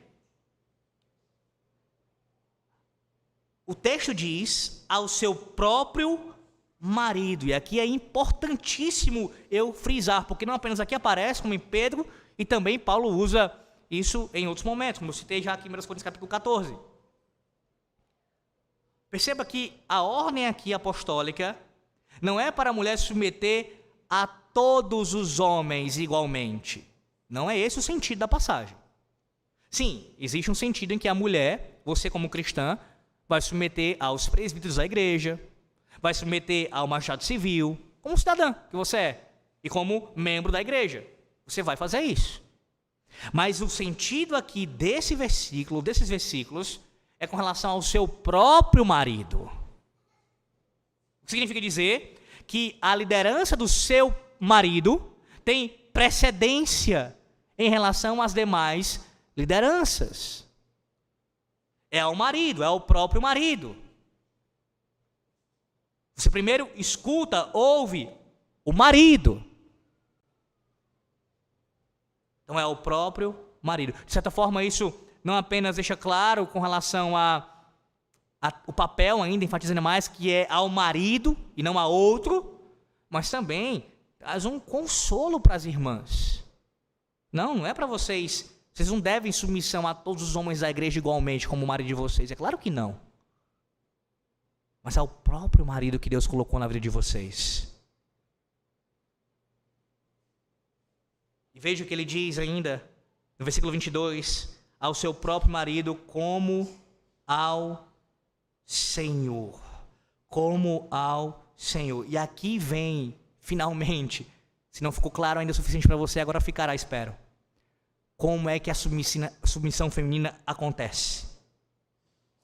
o texto diz ao seu próprio marido, e aqui é importantíssimo eu frisar, porque não apenas aqui aparece, como em Pedro, e também Paulo usa isso em outros momentos, como eu citei já aqui em 1 Coríntios capítulo 14. Perceba que a ordem aqui apostólica não é para a mulher se submeter a todos os homens igualmente. Não é esse o sentido da passagem. Sim, existe um sentido em que a mulher, você como cristã, vai se submeter aos presbíteros da igreja, vai se submeter ao magistrado civil, como cidadã que você é, e como membro da igreja. Você vai fazer isso. Mas o sentido aqui desses versículos, é com relação ao seu próprio marido. O que significa dizer que a liderança do seu marido tem precedência em relação às demais lideranças. É ao marido, é ao próprio marido. Você primeiro escuta, ouve o marido. Então é o próprio marido. De certa forma, isso não apenas deixa claro com relação o papel, ainda enfatizando mais, que é ao marido e não a outro, mas também traz um consolo para as irmãs. Não é para vocês. Vocês não devem submissão a todos os homens da igreja igualmente como o marido de vocês. É claro que não. Mas ao próprio marido que Deus colocou na vida de vocês. E veja o que ele diz ainda no versículo 22. Ao seu próprio marido como ao Senhor. Como ao Senhor. E aqui vem, finalmente, se não ficou claro ainda o suficiente para você, agora ficará, espero. Como é que a submissão feminina acontece?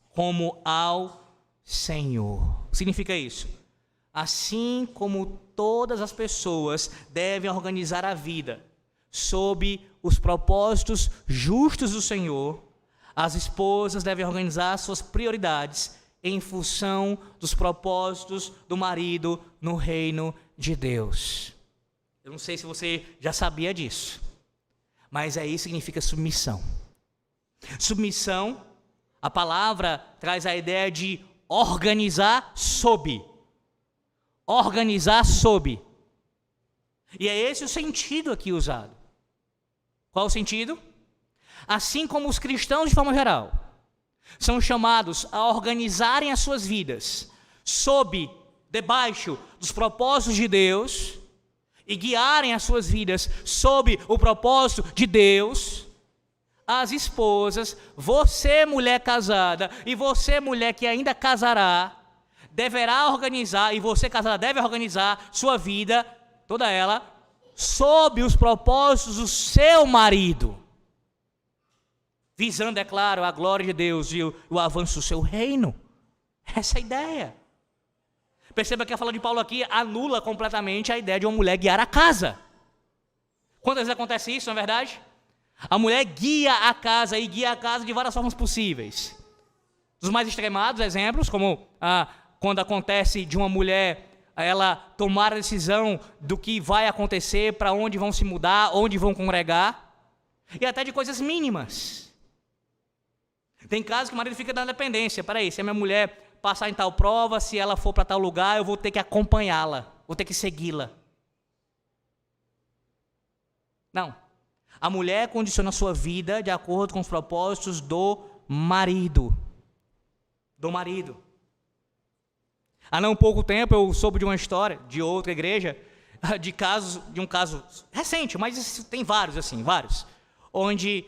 Como ao Senhor. O que significa isso? Assim como todas as pessoas devem organizar a vida sob os propósitos justos do Senhor, As esposas devem organizar suas prioridades em função dos propósitos do marido no reino de Deus. Eu não sei se você já sabia disso, mas aí significa submissão. Submissão, a palavra traz a ideia de organizar sob. Organizar sob. E é esse o sentido aqui usado. Qual o sentido? Assim como os cristãos de forma geral são chamados a organizarem as suas vidas sob, debaixo dos propósitos de Deus e guiarem as suas vidas sob o propósito de Deus, as esposas, você mulher casada e você mulher que ainda casará, deverá organizar, e você casada deve organizar sua vida, toda ela, sob os propósitos do seu marido, visando, é claro, a glória de Deus e o avanço do seu reino. Essa é a ideia. Perceba que a fala de Paulo aqui anula completamente a ideia de uma mulher guiar a casa. Quantas vezes acontece isso, não é verdade? A mulher guia a casa e guia a casa de várias formas possíveis. Dos mais extremados exemplos, como quando acontece de uma mulher ela tomar a decisão do que vai acontecer, para onde vão se mudar, onde vão congregar, e até de coisas mínimas. Tem casos que o marido fica na dependência. Peraí, se a minha mulher passar em tal prova, se ela for para tal lugar, eu vou ter que acompanhá-la, vou ter que segui-la. Não. A mulher condiciona a sua vida de acordo com os propósitos do marido. Do marido. Há não pouco tempo eu soube de uma história de outra igreja, de um caso recente, mas tem vários assim, vários, onde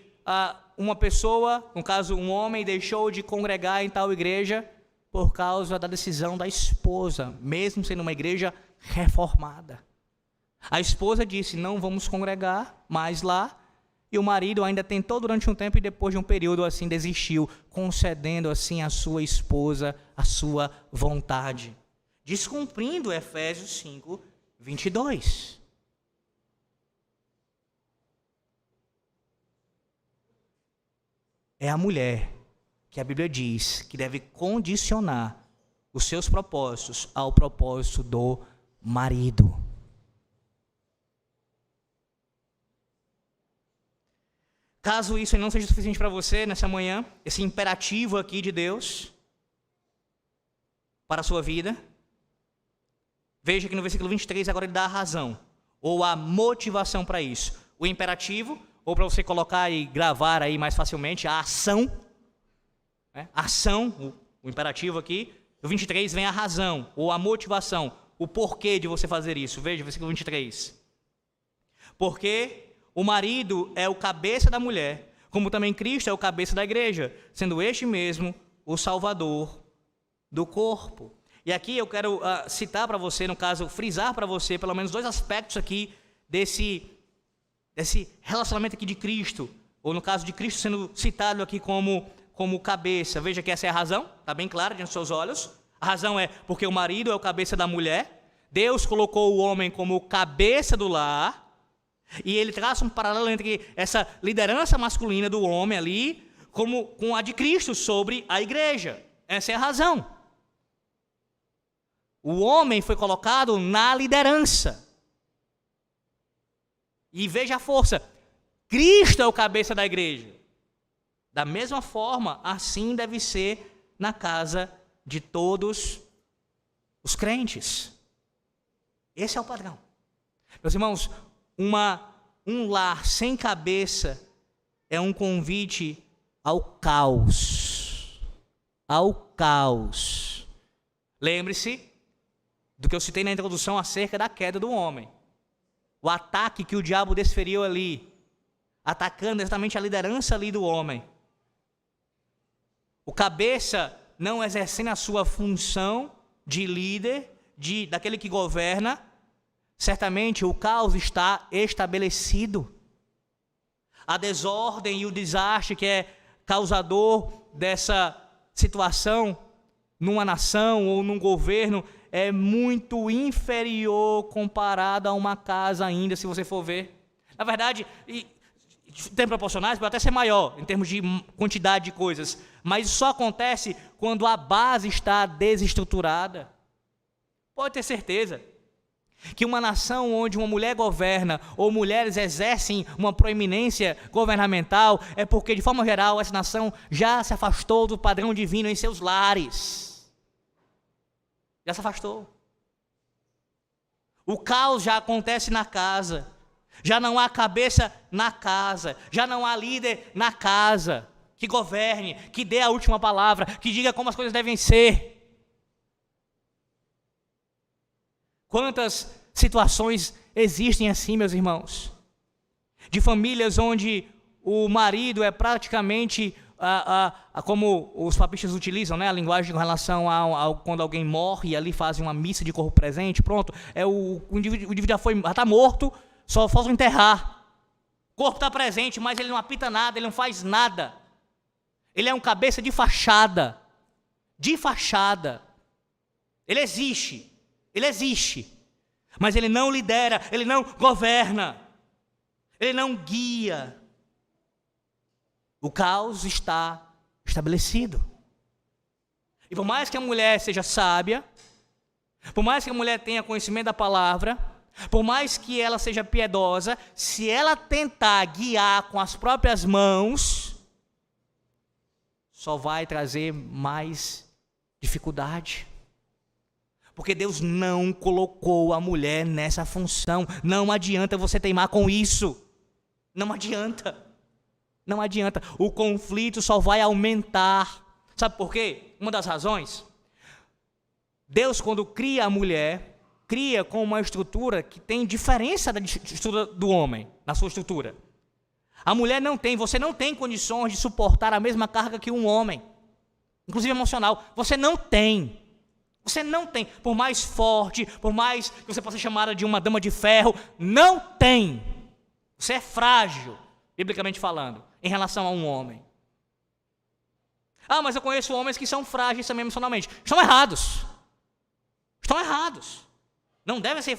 uma pessoa, no caso um homem, deixou de congregar em tal igreja por causa da decisão da esposa, mesmo sendo uma igreja reformada. A esposa disse, não vamos congregar mais lá, e o marido ainda tentou durante um tempo e depois de um período assim desistiu, concedendo assim à sua esposa a sua vontade, descumprindo Efésios 5, 22. É a mulher que a Bíblia diz que deve condicionar os seus propósitos ao propósito do marido. Caso isso não seja suficiente para você nessa manhã, esse imperativo aqui de Deus para a sua vida, veja que no versículo 23 agora ele dá a razão, ou a motivação para isso. O imperativo, ou para você colocar e gravar aí mais facilmente, a ação, ação, o imperativo aqui. No 23 vem a razão, ou a motivação, o porquê de você fazer isso. Veja o versículo 23. Porque o marido é o cabeça da mulher, como também Cristo é o cabeça da igreja, sendo este mesmo o Salvador do corpo. E aqui eu quero citar para você, no caso, frisar para você, pelo menos dois aspectos aqui desse relacionamento aqui de Cristo, ou no caso de Cristo sendo citado aqui como cabeça. Veja que essa é a razão, está bem clara diante dos seus olhos. A razão é porque o marido é o cabeça da mulher, Deus colocou o homem como cabeça do lar, e ele traça um paralelo entre essa liderança masculina do homem ali, com a de Cristo sobre a igreja. Essa é a razão. O homem foi colocado na liderança. E veja a força, Cristo é o cabeça da igreja. Da mesma forma, assim deve ser na casa de todos os crentes. Esse é o padrão. Meus irmãos, um lar sem cabeça é um convite ao caos. Ao caos. Lembre-se do que eu citei na introdução acerca da queda do homem. O ataque que o diabo desferiu ali, atacando exatamente a liderança ali do homem. O cabeça não exercendo a sua função de líder, daquele que governa, certamente o caos está estabelecido. A desordem e o desastre que é causador dessa situação numa nação ou num governo é muito inferior comparado a uma casa ainda, se você for ver. Na verdade, Em termos proporcionais, pode até ser maior, em termos de quantidade de coisas, mas isso só acontece quando a base está desestruturada. Pode ter certeza que uma nação onde uma mulher governa ou mulheres exercem uma proeminência governamental é porque, de forma geral, essa nação já se afastou do padrão divino em seus lares. Já se afastou. O caos já acontece na casa. Já não há cabeça na casa. Já não há líder na casa que governe, que dê a última palavra, que diga como as coisas devem ser. Quantas situações existem assim, meus irmãos? De famílias onde o marido é praticamente, como os papistas utilizam, né, a linguagem com relação a quando alguém morre e ali fazem uma missa de corpo presente, pronto, o indivíduo já está morto, só falta enterrar. O corpo está presente, mas ele não apita nada, ele não faz nada. Ele é um cabeça de fachada. De fachada. Ele existe, mas ele não lidera, ele não governa, ele não guia. O caos está estabelecido. E por mais que a mulher seja sábia, por mais que a mulher tenha conhecimento da palavra, por mais que ela seja piedosa, se ela tentar guiar com as próprias mãos, só vai trazer mais dificuldade. Porque Deus não colocou a mulher nessa função. Não adianta você teimar com isso. Não adianta. Não adianta. O conflito só vai aumentar. Sabe por quê? Uma das razões. Deus, quando cria a mulher, cria com uma estrutura que tem diferença da estrutura do homem, na sua estrutura. A mulher você não tem condições de suportar a mesma carga que um homem. Inclusive emocional. Você não tem. Por mais forte, por mais que você possa ser chamada de uma dama de ferro, não tem. Você é frágil, biblicamente falando, em relação a um homem. Mas eu conheço homens que são frágeis também emocionalmente. Estão errados. Não devem ser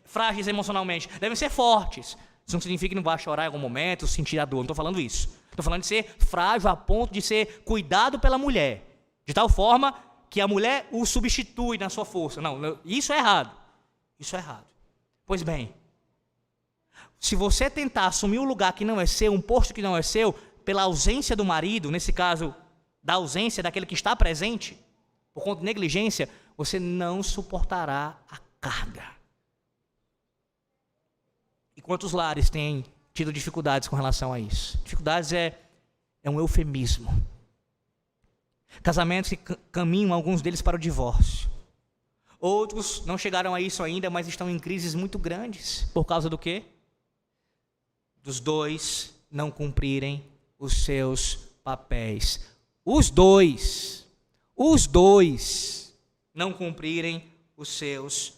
frágeis emocionalmente, devem ser fortes. Isso não significa que não vai chorar em algum momento, sentir a dor, não estou falando isso. Estou falando de ser frágil a ponto de ser cuidado pela mulher, de tal forma que a mulher o substitui na sua força. Não, isso é errado. Pois bem, se você tentar assumir um lugar que não é seu, um posto que não é seu, pela ausência do marido, nesse caso, da ausência daquele que está presente, por conta de negligência, você não suportará a carga. E quantos lares têm tido dificuldades com relação a isso? Dificuldades é um eufemismo. Casamentos que caminham, alguns deles, para o divórcio. Outros não chegaram a isso ainda, mas estão em crises muito grandes. Por causa do quê? Dos dois não cumprirem os seus papéis. Os dois não cumprirem os seus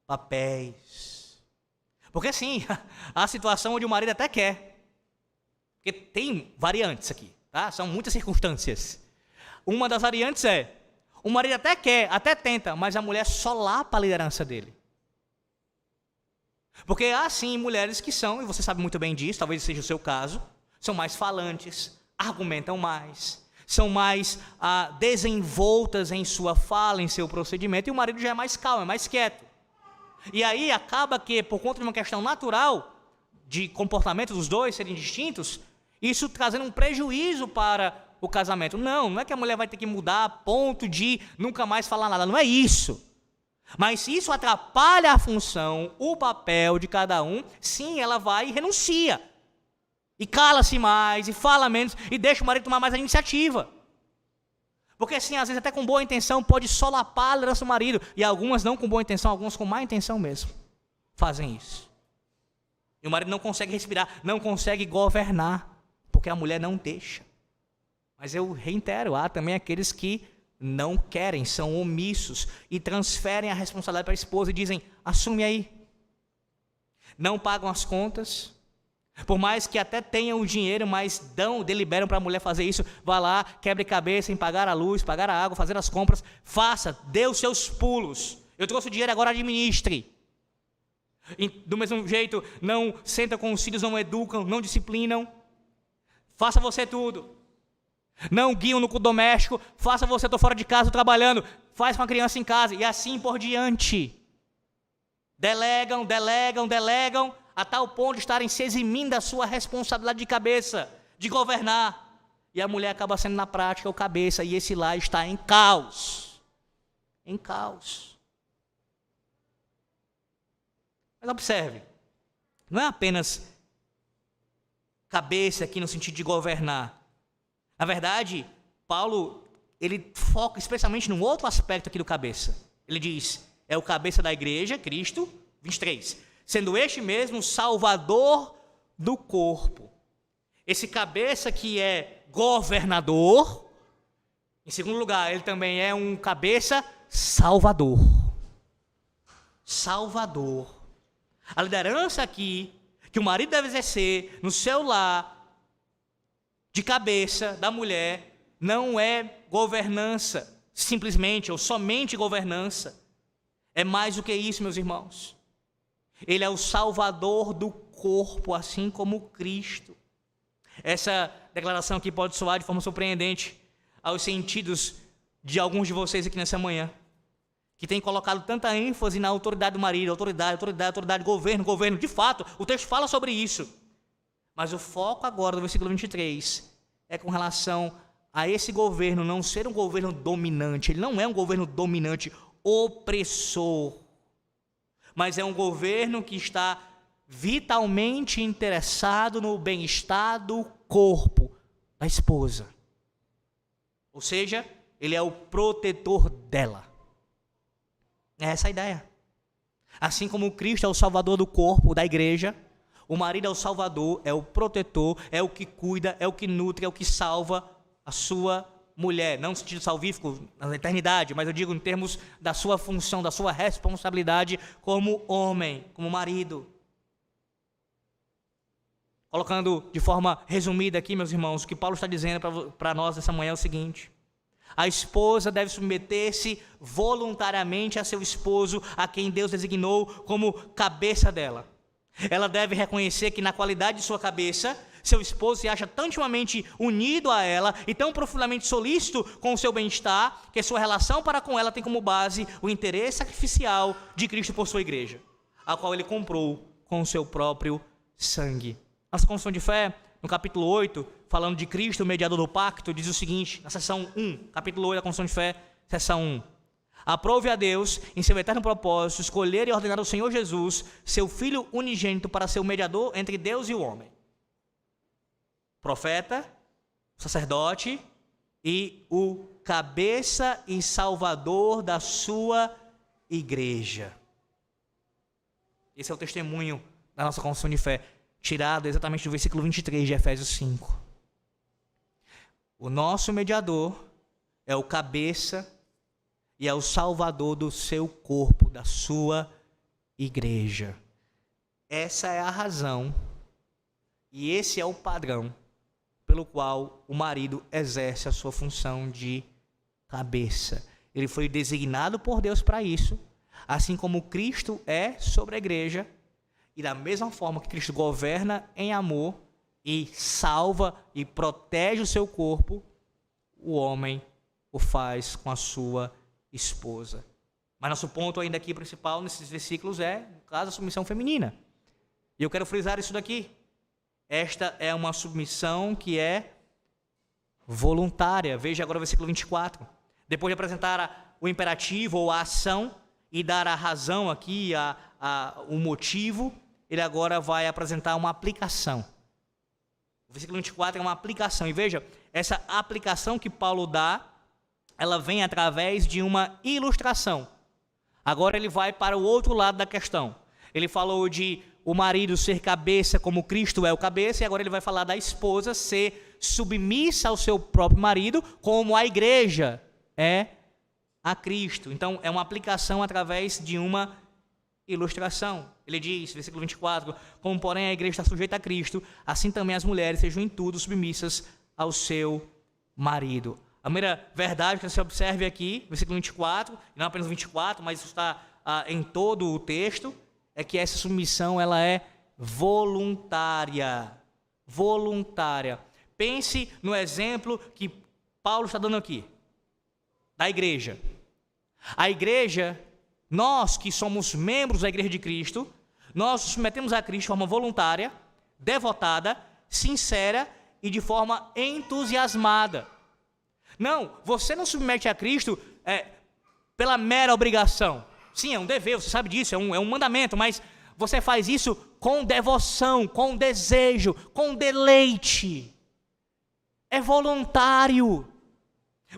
papéis. Porque sim, há situação onde o marido até quer. Porque tem variantes aqui, tá? São muitas circunstâncias. Uma das variantes é, o marido até quer, até tenta, mas a mulher solapa a liderança dele. Porque há sim mulheres que são, e você sabe muito bem disso, talvez seja o seu caso, são mais falantes, argumentam mais, são mais desenvoltas em sua fala, em seu procedimento, e o marido já é mais calmo, é mais quieto. E aí acaba que, por conta de uma questão natural, de comportamento dos dois serem distintos, isso trazendo um prejuízo para o casamento. Não é que a mulher vai ter que mudar a ponto de nunca mais falar nada, não é isso. Mas se isso atrapalha a função, o papel de cada um, sim, ela vai e renuncia. E cala-se mais, e fala menos, e deixa o marido tomar mais a iniciativa. Porque sim, às vezes até com boa intenção, pode solapar a liderança do marido. E algumas não com boa intenção, algumas com má intenção mesmo. Fazem isso. E o marido não consegue respirar, não consegue governar, porque a mulher não deixa. Mas eu reitero, há também aqueles que não querem, são omissos e transferem a responsabilidade para a esposa e dizem, assume aí. Não pagam as contas, por mais que até tenham o dinheiro, mas deliberam para a mulher fazer isso, vá lá, quebre cabeça em pagar a luz, pagar a água, fazer as compras, faça, dê os seus pulos. Eu trouxe o dinheiro, agora administre. Do mesmo jeito, não sentam com os filhos, não educam, não disciplinam. Faça você tudo. Não guiam no culto doméstico, faça você, estou fora de casa trabalhando, faz com a criança em casa, e assim por diante. Delegam, a tal ponto de estarem se eximindo da sua responsabilidade de cabeça, de governar. E a mulher acaba sendo na prática o cabeça, e esse lar está em caos. Em caos. Mas observe, não é apenas cabeça aqui no sentido de governar. Na verdade, Paulo, ele foca especialmente num outro aspecto aqui do cabeça. Ele diz, é o cabeça da igreja, Cristo, 23, sendo este mesmo o salvador do corpo. Esse cabeça que é governador, em segundo lugar, ele também é um cabeça salvador. Salvador. A liderança aqui, que o marido deve exercer no seu lar, de cabeça da mulher, não é governança, simplesmente ou somente governança. É mais do que isso, meus irmãos. Ele é o salvador do corpo, assim como Cristo. Essa declaração aqui pode soar de forma surpreendente aos sentidos de alguns de vocês aqui nessa manhã, que têm colocado tanta ênfase na autoridade do marido, autoridade, governo. De fato, o texto fala sobre isso. Mas o foco agora do versículo 23 é com relação a esse governo não ser um governo dominante. Ele não é um governo dominante, opressor, mas é um governo que está vitalmente interessado no bem-estar do corpo da esposa. Ou seja, ele é o protetor dela. É essa a ideia. Assim como Cristo é o salvador do corpo da igreja, o marido é o salvador, é o protetor, é o que cuida, é o que nutre, é o que salva a sua mulher. Não no sentido salvífico na eternidade, mas eu digo em termos da sua função, da sua responsabilidade como homem, como marido. Colocando de forma resumida aqui, meus irmãos, o que Paulo está dizendo para nós essa manhã é o seguinte: a esposa deve submeter-se voluntariamente a seu esposo, a quem Deus designou como cabeça dela. Ela deve reconhecer que na qualidade de sua cabeça, seu esposo se acha tão intimamente unido a ela e tão profundamente solícito com o seu bem-estar, que a sua relação para com ela tem como base o interesse sacrificial de Cristo por sua igreja, a qual ele comprou com o seu próprio sangue. Nossa confissão de fé, no capítulo 8, falando de Cristo, o mediador do pacto, diz o seguinte, na seção 1, capítulo 8 da confissão de fé, seção 1. Aprove a Deus, em seu eterno propósito, escolher e ordenar o Senhor Jesus, seu Filho unigênito, para ser o mediador entre Deus e o homem. Profeta, sacerdote e o cabeça e salvador da sua igreja. Esse é o testemunho da nossa confissão de fé, tirado exatamente do versículo 23 de Efésios 5. O nosso mediador é o cabeça e é o salvador do seu corpo, da sua igreja. Essa é a razão e esse é o padrão pelo qual o marido exerce a sua função de cabeça. Ele foi designado por Deus para isso, assim como Cristo é sobre a igreja. E da mesma forma que Cristo governa em amor e salva e protege o seu corpo, o homem o faz com a sua esposa. Mas nosso ponto ainda aqui principal nesses versículos é, no caso, a submissão feminina. E eu quero frisar isso daqui. Esta é uma submissão que é voluntária. Veja agora o versículo 24. Depois de apresentar o imperativo ou a ação e dar a razão aqui, o motivo, ele agora vai apresentar uma aplicação. O versículo 24 é uma aplicação. E veja, essa aplicação que Paulo dá, ela vem através de uma ilustração. Agora ele vai para o outro lado da questão. Ele falou de o marido ser cabeça como Cristo é o cabeça, e agora ele vai falar da esposa ser submissa ao seu próprio marido, como a igreja é a Cristo. Então, é uma aplicação através de uma ilustração. Ele diz, versículo 24, como porém a igreja está sujeita a Cristo, assim também as mulheres sejam em tudo submissas ao seu marido. A primeira verdade que você observe aqui, versículo 24, não apenas 24, mas isso está em todo o texto, é que essa submissão ela é voluntária. Voluntária. Pense no exemplo que Paulo está dando aqui, da igreja. A igreja, nós que somos membros da igreja de Cristo, nós nos submetemos a Cristo de forma voluntária, devotada, sincera e de forma entusiasmada. Não, você não submete a Cristo pela mera obrigação. Sim, é um dever, você sabe disso, é um mandamento, mas você faz isso com devoção, com desejo, com deleite. É voluntário.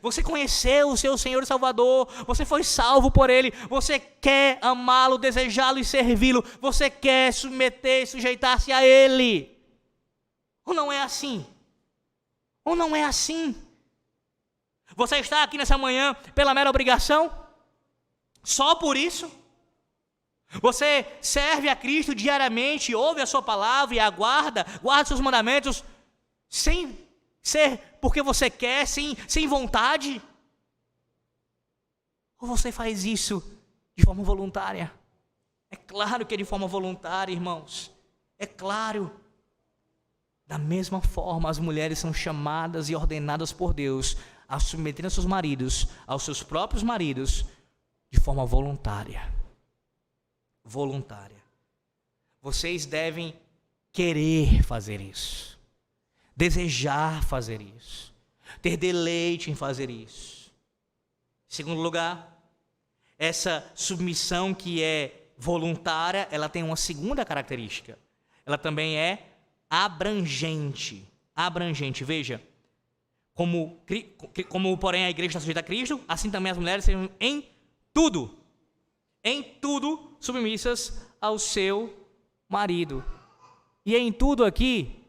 Você conheceu o seu Senhor e Salvador, você foi salvo por Ele, você quer amá-lo, desejá-lo e servi-lo, você quer submeter e sujeitar-se a Ele. Ou não é assim? Ou não é assim? Você está aqui nessa manhã pela mera obrigação? Só por isso? Você serve a Cristo diariamente, ouve a sua palavra e guarda seus mandamentos sem ser porque você quer, sem vontade? Ou você faz isso de forma voluntária? É claro que é de forma voluntária, irmãos. É claro. Da mesma forma, as mulheres são chamadas e ordenadas por Deus a submeterem seus maridos aos seus próprios maridos de forma voluntária. Voluntária. Vocês devem querer fazer isso, desejar fazer isso, ter deleite em fazer isso. Em segundo lugar, essa submissão que é voluntária, ela tem uma segunda característica. Ela também é abrangente. Abrangente, veja. Como porém a igreja está sujeita a Cristo, assim também as mulheres sejam em tudo submissas ao seu marido. E em tudo aqui,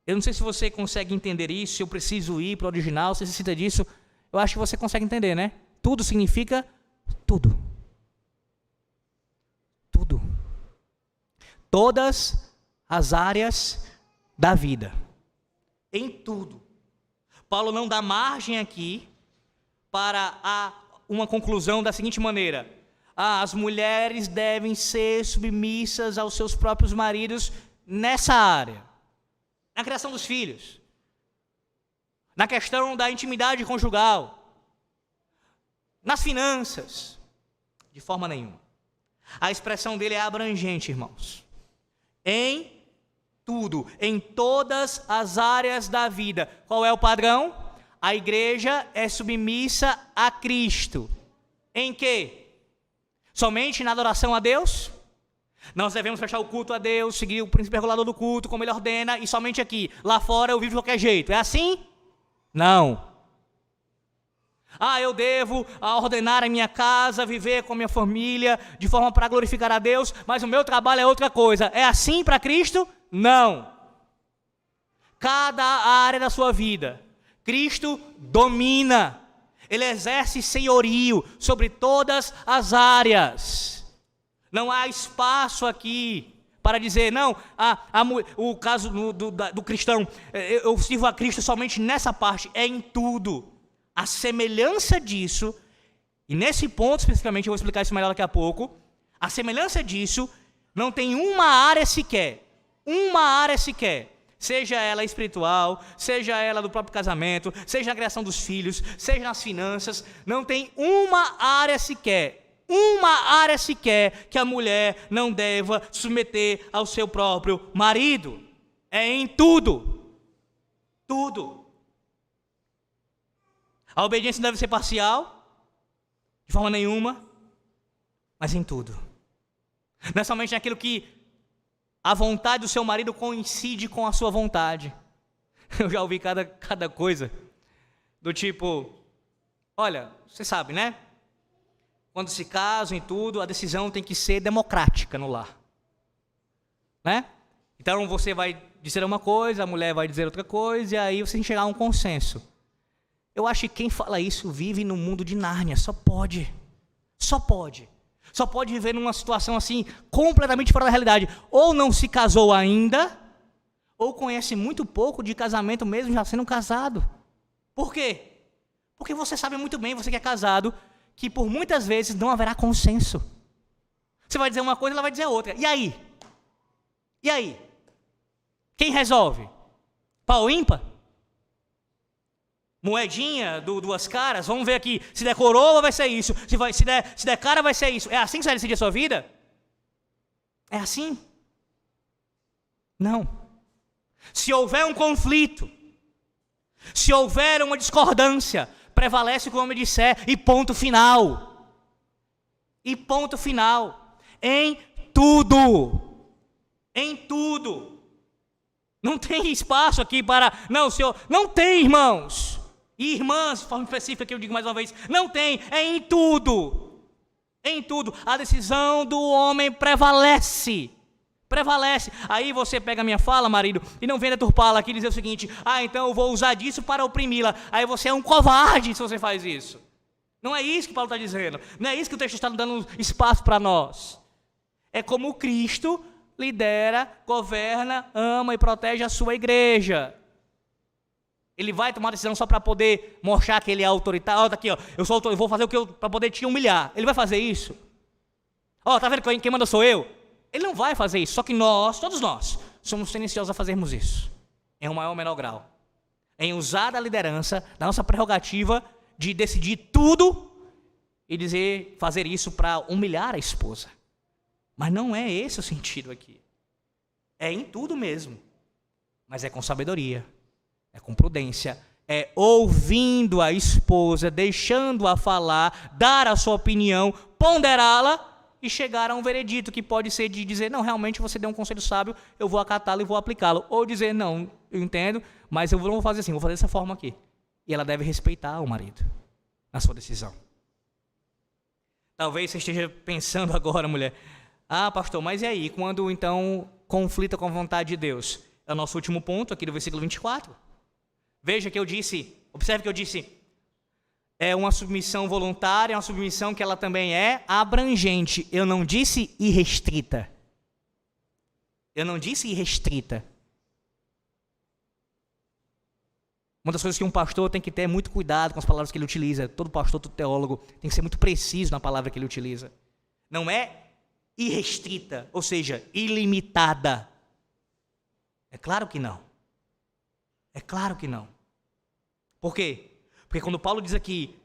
eu não sei se você consegue entender isso, se eu preciso ir para o original, se necessita disso, eu acho que você consegue entender, né? Tudo significa tudo. Tudo. Todas as áreas da vida. Em tudo. Paulo não dá margem aqui para uma conclusão da seguinte maneira: as mulheres devem ser submissas aos seus próprios maridos nessa área, na criação dos filhos, na questão da intimidade conjugal, nas finanças. De forma nenhuma. A expressão dele é abrangente, irmãos. Em tudo, em todas as áreas da vida. Qual é o padrão? A igreja é submissa a Cristo. Em quê? Somente na adoração a Deus? Nós devemos prestar o culto a Deus, seguir o princípio regulador do culto, como Ele ordena, e somente aqui. Lá fora eu vivo de qualquer jeito. É assim? Não. Eu devo ordenar a minha casa, viver com a minha família, de forma para glorificar a Deus, mas o meu trabalho é outra coisa. É assim para Cristo? Não. Cada área da sua vida, Cristo domina. Ele exerce senhorio sobre todas as áreas. Não há espaço aqui para dizer, não, o caso do cristão, eu sirvo a Cristo somente nessa parte. É em tudo. A semelhança disso, e nesse ponto especificamente, eu vou explicar isso melhor daqui a pouco, a semelhança disso não tem uma área sequer, seja ela espiritual, seja ela do próprio casamento, seja na criação dos filhos, seja nas finanças, não tem uma área sequer que a mulher não deva submeter ao seu próprio marido. É em tudo. Tudo. A obediência não deve ser parcial, de forma nenhuma, mas em tudo. Não é somente naquilo que a vontade do seu marido coincide com a sua vontade. Eu já ouvi cada coisa, do tipo, olha, você sabe, né? Quando se casam e tudo, a decisão tem que ser democrática no lar. Né? Então você vai dizer uma coisa, a mulher vai dizer outra coisa, e aí você tem que chegar a um consenso. Eu acho que quem fala isso vive no mundo de Nárnia, só pode viver numa situação assim, completamente fora da realidade. Ou não se casou ainda, ou conhece muito pouco de casamento mesmo já sendo casado. Por quê? Porque você sabe muito bem, você que é casado, que por muitas vezes não haverá consenso. Você vai dizer uma coisa, ela vai dizer outra. E aí? E aí? Quem resolve? Pau ímpar? Moedinha, duas caras? Vamos ver aqui. Se der coroa, vai ser isso. Se der cara, vai ser isso. É assim que você vai decidir a sua vida? É assim? Não. Se houver um conflito, se houver uma discordância, prevalece o que o homem disser e ponto final. E ponto final. Em tudo. Em tudo. Não tem espaço aqui para... Não, senhor, não tem, irmãos. E irmãs, de forma específica que eu digo mais uma vez, não tem, é em tudo. Em tudo. A decisão do homem prevalece. Prevalece. Aí você pega a minha fala, marido, e não vem deturpá-la aqui e dizer o seguinte: então eu vou usar disso para oprimi-la. Aí você é um covarde se você faz isso. Não é isso que Paulo está dizendo. Não é isso que o texto está dando espaço para nós. É como Cristo lidera, governa, ama e protege a sua igreja. Ele vai tomar decisão só para poder mostrar que ele é autoritário. Ó, tá aqui, ó, eu vou fazer o que para poder te humilhar. Ele vai fazer isso? Ó, tá vendo quem manda sou eu? Ele não vai fazer isso. Só que nós, todos nós, somos tendenciosos a fazermos isso. Em um maior ou menor grau. Em usar da liderança, da nossa prerrogativa de decidir tudo e fazer isso para humilhar a esposa. Mas não é esse o sentido aqui. É em tudo mesmo. Mas é com sabedoria. É com prudência, é ouvindo a esposa, deixando-a falar, dar a sua opinião, ponderá-la e chegar a um veredito que pode ser de dizer, não, realmente você deu um conselho sábio, eu vou acatá-lo e vou aplicá-lo. Ou dizer, não, eu entendo, mas eu não vou fazer assim, vou fazer dessa forma aqui. E ela deve respeitar o marido na sua decisão. Talvez você esteja pensando agora, mulher, pastor, mas e aí, quando então conflita com a vontade de Deus? É o nosso último ponto aqui do versículo 24. Veja que eu disse, observe que eu disse, é uma submissão voluntária, é uma submissão que ela também é abrangente. Eu não disse irrestrita. Eu não disse irrestrita. Uma das coisas que um pastor tem que ter muito cuidado com as palavras que ele utiliza. Todo pastor, todo teólogo tem que ser muito preciso na palavra que ele utiliza. Não é irrestrita, ou seja, ilimitada. É claro que não. É claro que não. Por quê? Porque quando Paulo diz aqui,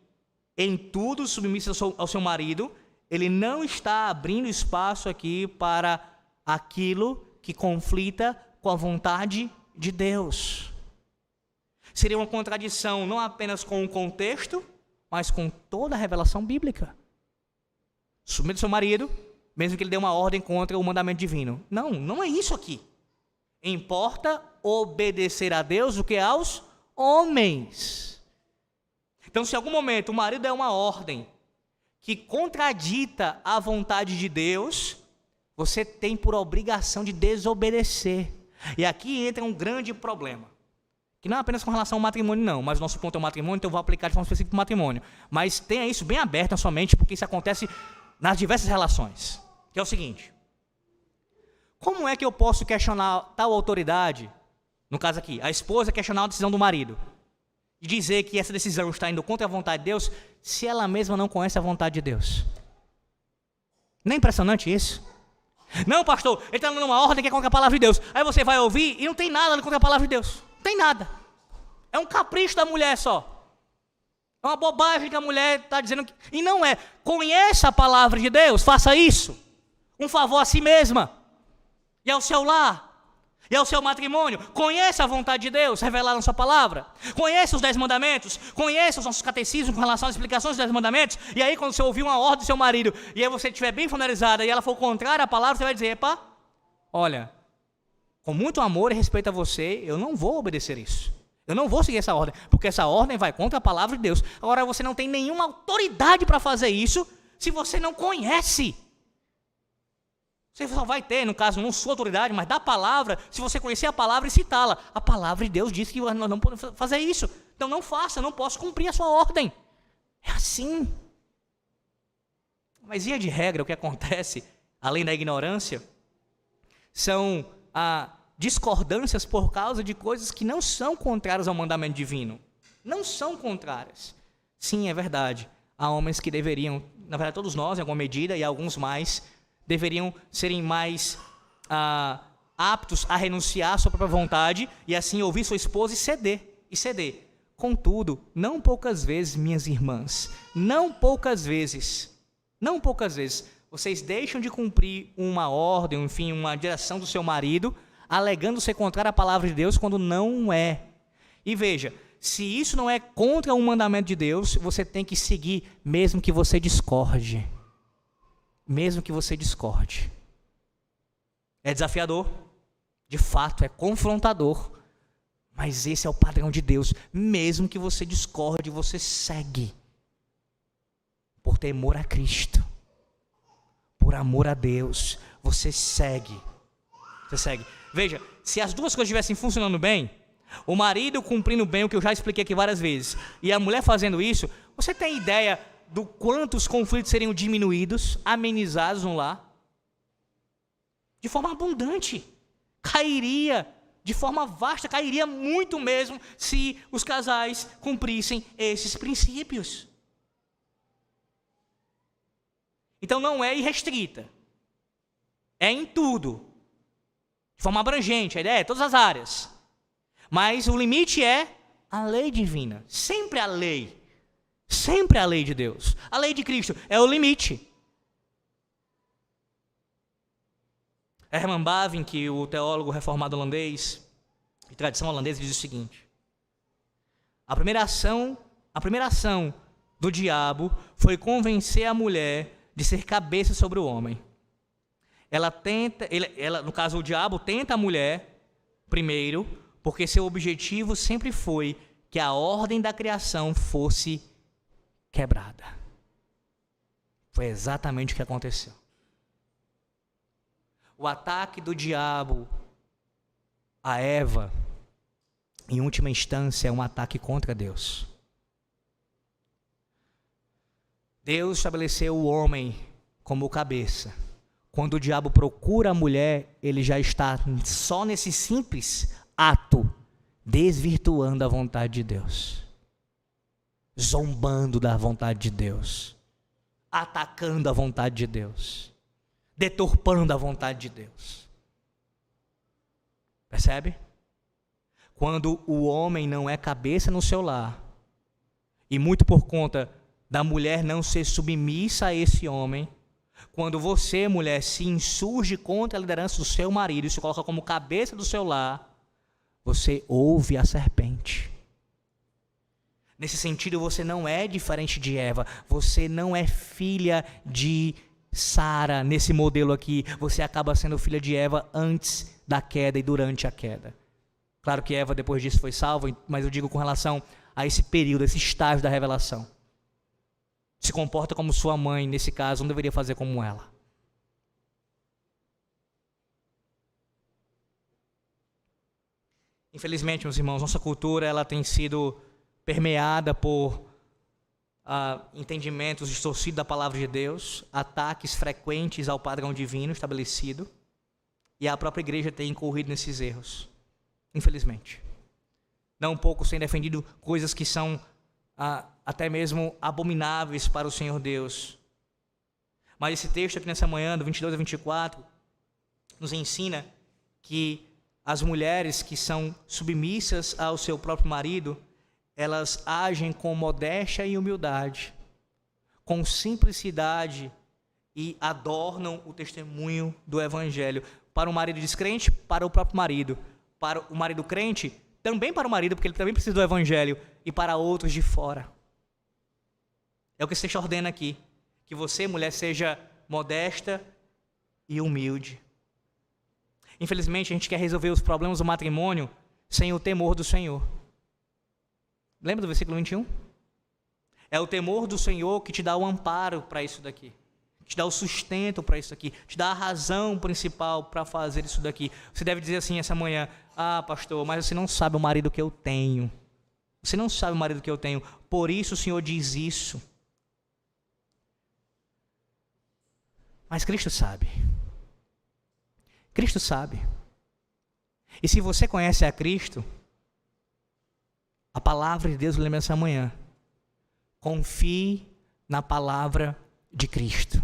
em tudo submissa ao seu marido, ele não está abrindo espaço aqui para aquilo que conflita com a vontade de Deus. Seria uma contradição não apenas com o contexto, mas com toda a revelação bíblica. Submeta ao seu marido, mesmo que ele dê uma ordem contra o mandamento divino. Não, não é isso aqui. Importa obedecer a Deus do que aos homens. Então, se em algum momento o marido der uma ordem que contradita a vontade de Deus, você tem por obrigação de desobedecer. E aqui entra um grande problema, que não é apenas com relação ao matrimônio não, mas o nosso ponto é o matrimônio, então eu vou aplicar de forma específica para o matrimônio. Mas tenha isso bem aberto na sua mente, porque isso acontece nas diversas relações. Que é o seguinte: como é que eu posso questionar tal autoridade, no caso aqui, a esposa questionar a decisão do marido, e dizer que essa decisão está indo contra a vontade de Deus, se ela mesma não conhece a vontade de Deus? Não é impressionante isso? Não, pastor, ele está dando uma ordem que é contra a palavra de Deus. Aí você vai ouvir e não tem nada contra a palavra de Deus. Não tem nada. É um capricho da mulher só. É uma bobagem que a mulher está dizendo. E não é. Conheça a palavra de Deus, faça isso. Um favor a si mesma. E ao seu lar. E ao seu matrimônio. Conheça a vontade de Deus, revelada na sua palavra. Conheça os 10 mandamentos. Conheça os nossos catecismos com relação às explicações dos 10 mandamentos. E aí quando você ouvir uma ordem do seu marido, e aí você estiver bem familiarizada, e ela for contrária à palavra, você vai dizer, epa, olha, com muito amor e respeito a você, eu não vou obedecer isso. Eu não vou seguir essa ordem, porque essa ordem vai contra a palavra de Deus. Agora você não tem nenhuma autoridade para fazer isso, se você não conhece. Você só vai ter, no caso, não sua autoridade, mas da palavra, se você conhecer a palavra e citá-la. A palavra de Deus diz que nós não podemos fazer isso. Então não faça, não posso cumprir a sua ordem. É assim. Mas via de regra, o que acontece, além da ignorância, são discordâncias por causa de coisas que não são contrárias ao mandamento divino. Não são contrárias. Sim, é verdade. Há homens que deveriam, na verdade todos nós, em alguma medida, e alguns mais, deveriam serem mais aptos a renunciar à sua própria vontade e assim ouvir sua esposa e ceder. Contudo, não poucas vezes, minhas irmãs, não poucas vezes, vocês deixam de cumprir uma ordem, enfim, uma direção do seu marido, alegando ser contrário à palavra de Deus, quando não é. E veja, se isso não é contra um mandamento de Deus, você tem que seguir, mesmo que você discorde. Mesmo que você discorde. É desafiador, de fato, é confrontador, mas esse é o padrão de Deus. Mesmo que você discorde, você segue. Por temor a Cristo. Por amor a Deus, você segue. Você segue. Veja, se as duas coisas estivessem funcionando bem, o marido cumprindo bem o que eu já expliquei aqui várias vezes, e a mulher fazendo isso, você tem ideia do quanto os conflitos seriam diminuídos, amenizados no lar? De forma abundante. Cairia de forma vasta, cairia muito mesmo se os casais cumprissem esses princípios. Então não é irrestrita. É em tudo. De forma abrangente, a ideia é todas as áreas. Mas o limite é a lei divina. Sempre a lei. Sempre a lei de Deus. A lei de Cristo é o limite. Herman Bavinck, o teólogo reformado holandês, de tradição holandesa, diz o seguinte: a primeira ação do diabo foi convencer a mulher de ser cabeça sobre o homem. No caso, o diabo tenta a mulher primeiro, porque seu objetivo sempre foi que a ordem da criação fosse quebrada. Foi exatamente o que aconteceu. O ataque do diabo a Eva, em última instância, é um ataque contra Deus. Deus estabeleceu o homem como cabeça. Quando o diabo procura a mulher, ele já está só nesse simples ato, desvirtuando a vontade de Deus, zombando da vontade de Deus, atacando a vontade de Deus, deturpando a vontade de Deus. Percebe? Quando o homem não é cabeça no seu lar, e muito por conta da mulher não ser submissa a esse homem, quando você, mulher, se insurge contra a liderança do seu marido e se coloca como cabeça do seu lar, você ouve a serpente. Nesse sentido, você não é diferente de Eva, você não é filha de Sara, nesse modelo aqui, você acaba sendo filha de Eva antes da queda e durante a queda. Claro que Eva depois disso foi salva, mas eu digo com relação a esse período, esse estágio da revelação. Se comporta como sua mãe, nesse caso, não deveria fazer como ela. Infelizmente, meus irmãos, nossa cultura ela tem sido permeada por entendimentos distorcidos da palavra de Deus, ataques frequentes ao padrão divino estabelecido, e a própria igreja tem incorrido nesses erros, infelizmente. Não pouco tem defendido coisas que são até mesmo abomináveis para o Senhor Deus. Mas esse texto aqui nessa manhã, do 22 a 24, nos ensina que as mulheres que são submissas ao seu próprio marido, elas agem com modéstia e humildade, com simplicidade e adornam o testemunho do Evangelho. Para o marido descrente, para o próprio marido. Para o marido crente, também para o marido, porque ele também precisa do Evangelho. E para outros de fora. É o que esse texto ordena aqui. Que você, mulher, seja modesta e humilde. Infelizmente, a gente quer resolver os problemas do matrimônio sem o temor do Senhor. Lembra do versículo 21? É o temor do Senhor que te dá o amparo para isso daqui. Te dá o sustento para isso aqui. Te dá a razão principal para fazer isso daqui. Você deve dizer assim essa manhã: ah, pastor, mas você não sabe o marido que eu tenho. Você não sabe o marido que eu tenho. Por isso o Senhor diz isso. Mas Cristo sabe. Cristo sabe. E se você conhece a Cristo, a palavra de Deus lembra essa manhã: confie na palavra de Cristo.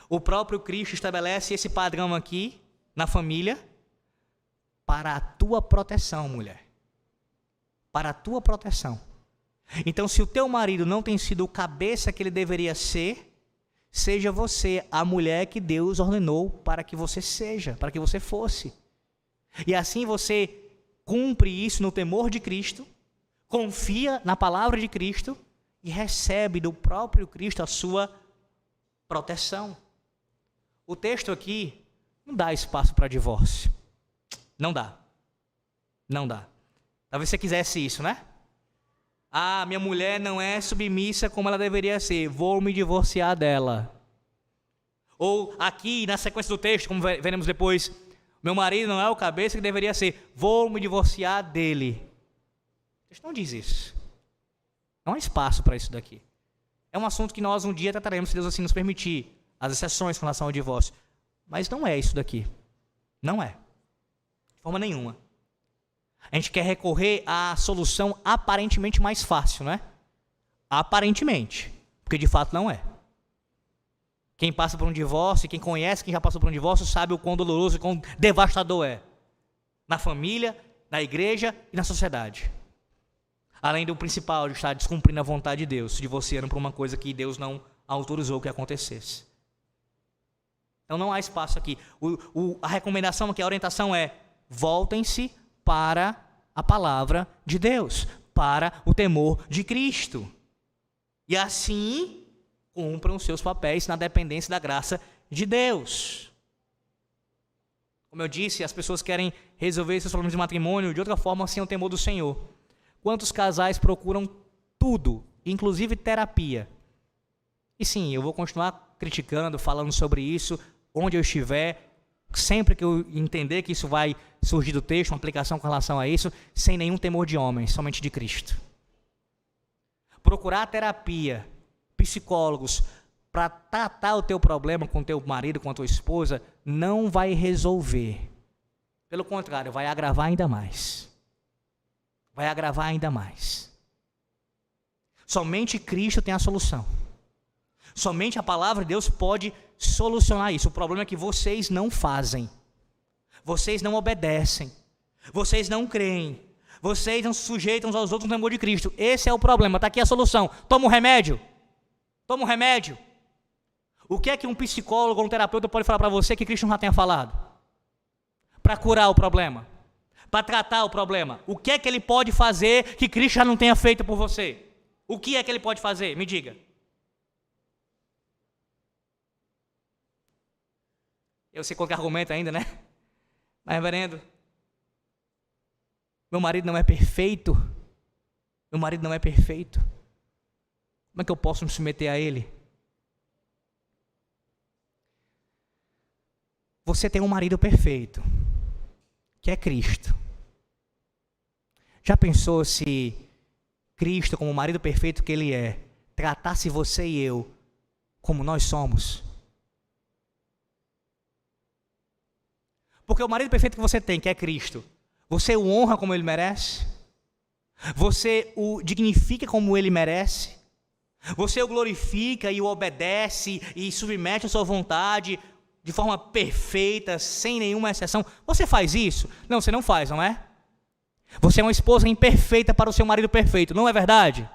O próprio Cristo estabelece esse padrão aqui na família para a tua proteção, mulher. Para a tua proteção. Então, se o teu marido não tem sido o cabeça que ele deveria ser, seja você a mulher que Deus ordenou para que você seja, para que você fosse. E assim você cumpre isso no temor de Cristo, confia na palavra de Cristo e recebe do próprio Cristo a sua proteção. O texto aqui não dá espaço para divórcio. Não dá. Não dá. Talvez você quisesse isso, né? Ah, minha mulher não é submissa como ela deveria ser, vou me divorciar dela. Ou aqui, na sequência do texto, como veremos depois, meu marido não é o cabeça que deveria ser, vou me divorciar dele. O texto não diz isso. Não há espaço para isso daqui. É um assunto que nós um dia trataremos, se Deus assim nos permitir, as exceções com relação ao divórcio. Mas não é isso daqui. Não é. De forma nenhuma. A gente quer recorrer à solução aparentemente mais fácil, né? Aparentemente. Porque de fato não é. Quem passa por um divórcio, quem conhece quem já passou por um divórcio, sabe o quão doloroso e quão devastador é. Na família, na igreja e na sociedade. Além do principal, de estar descumprindo a vontade de Deus, se divorciando por uma coisa que Deus não autorizou que acontecesse. Então não há espaço aqui. A recomendação aqui, a orientação é: voltem-se para a palavra de Deus, para o temor de Cristo. E assim cumpram os seus papéis na dependência da graça de Deus. Como eu disse, as pessoas querem resolver seus problemas de matrimônio de outra forma sem o temor do Senhor. Quantos casais procuram tudo, inclusive terapia? E sim, eu vou continuar criticando, falando sobre isso, onde eu estiver, sempre que eu entender que isso vai surgir do texto, uma aplicação com relação a isso, sem nenhum temor de homens, somente de Cristo. Procurar terapia, psicólogos, para tratar o teu problema com o teu marido, com a tua esposa, não vai resolver. Pelo contrário, vai agravar ainda mais. Vai agravar ainda mais. Somente Cristo tem a solução. Somente a palavra de Deus pode solucionar isso. O problema é que vocês não fazem. Vocês não obedecem. Vocês não creem. Vocês não se sujeitam uns aos outros no temor de Cristo. Esse é o problema. Está aqui a solução. Toma um remédio. Toma um remédio. O que é que um psicólogo ou um terapeuta pode falar para você que Cristo não já tenha falado? Para curar o problema. Para tratar o problema. O que é que ele pode fazer que Cristo já não tenha feito por você? O que é que ele pode fazer? Me diga. Eu sei qual que é o argumento ainda, né? Mas, reverendo, meu marido não é perfeito. Meu marido não é perfeito. Como é que eu posso me submeter a ele? Você tem um marido perfeito, que é Cristo. Já pensou se Cristo, como o marido perfeito que Ele é, tratasse você e eu como nós somos? Porque o marido perfeito que você tem, que é Cristo, você o honra como Ele merece? Você o dignifica como Ele merece? Você o glorifica e o obedece e submete a sua vontade de forma perfeita, sem nenhuma exceção? Você faz isso? Não, você não faz, não é? Você é uma esposa imperfeita para o seu marido perfeito, não é verdade?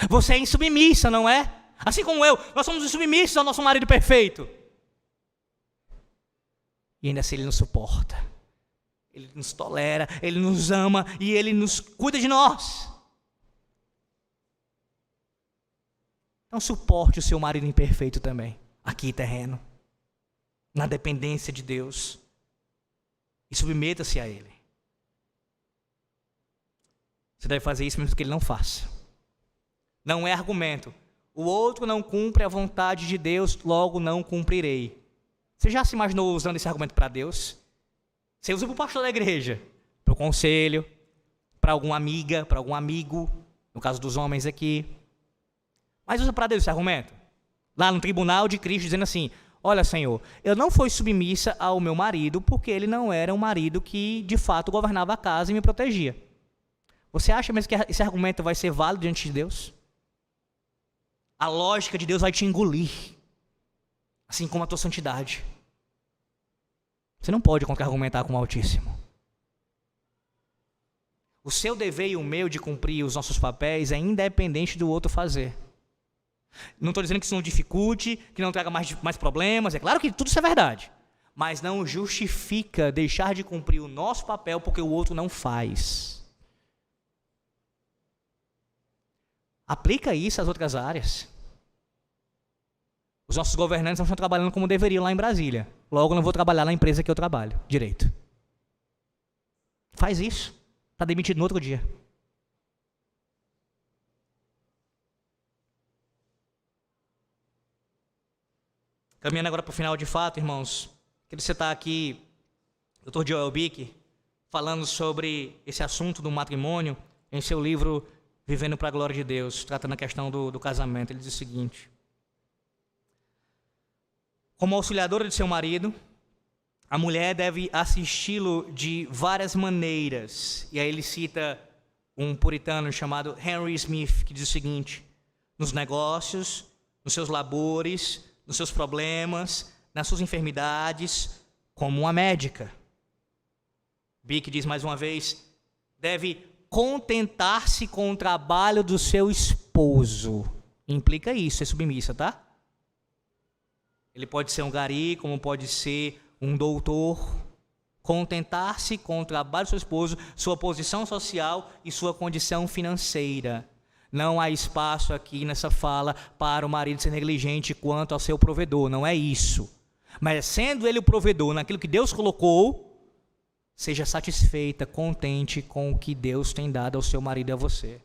Você é insubmissa, não é? Assim como eu, nós somos insubmissos ao nosso marido perfeito. E ainda assim Ele nos suporta, Ele nos tolera, Ele nos ama e Ele nos cuida de nós. Então suporte o seu marido imperfeito também, aqui terreno, na dependência de Deus, e submeta-se a Ele. Você deve fazer isso mesmo que Ele não faça. Não é argumento. O outro não cumpre a vontade de Deus, logo não cumprirei. Você já se imaginou usando esse argumento para Deus? Você usa para o pastor da igreja, para o conselho, para alguma amiga, para algum amigo, no caso dos homens aqui. Mas usa para Deus esse argumento. Lá no tribunal de Cristo, dizendo assim: olha, Senhor, eu não fui submissa ao meu marido porque ele não era um marido que de fato governava a casa e me protegia. Você acha mesmo que esse argumento vai ser válido diante de Deus? A lógica de Deus vai te engolir. assim como a tua santidade. Você não pode contra-argumentar com o Altíssimo. O seu dever e o meu de cumprir os nossos papéis é independente do outro fazer. Não estou dizendo que isso não dificulte, que não traga mais problemas. É claro que tudo isso é verdade. Mas não justifica deixar de cumprir o nosso papel porque o outro não faz. Aplica isso às outras áreas. Os nossos governantes não estão trabalhando como deveriam lá em Brasília. Logo, eu não vou trabalhar na empresa que eu trabalho direito. Faz isso. Está demitido no outro dia. Caminhando agora para o final de fato, irmãos. Queria citar aqui o Dr. Joel Bick, falando sobre esse assunto do matrimônio, em seu livro Vivendo para a Glória de Deus, tratando a questão do casamento. Ele diz o seguinte: como auxiliadora de seu marido, a mulher deve assisti-lo de várias maneiras. E aí ele cita um puritano chamado Henry Smith, que diz o seguinte: nos negócios, nos seus labores, nos seus problemas, nas suas enfermidades, como uma médica. Bick diz mais uma vez: deve contentar-se com o trabalho do seu esposo. Implica isso, é submissa, tá? Ele pode ser um gari, como pode ser um doutor. Contentar-se com o trabalho do seu esposo, sua posição social e sua condição financeira. Não há espaço aqui nessa fala para o marido ser negligente quanto ao seu provedor, não é isso. Mas sendo ele o provedor naquilo que Deus colocou, seja satisfeita, contente com o que Deus tem dado ao seu marido e a você.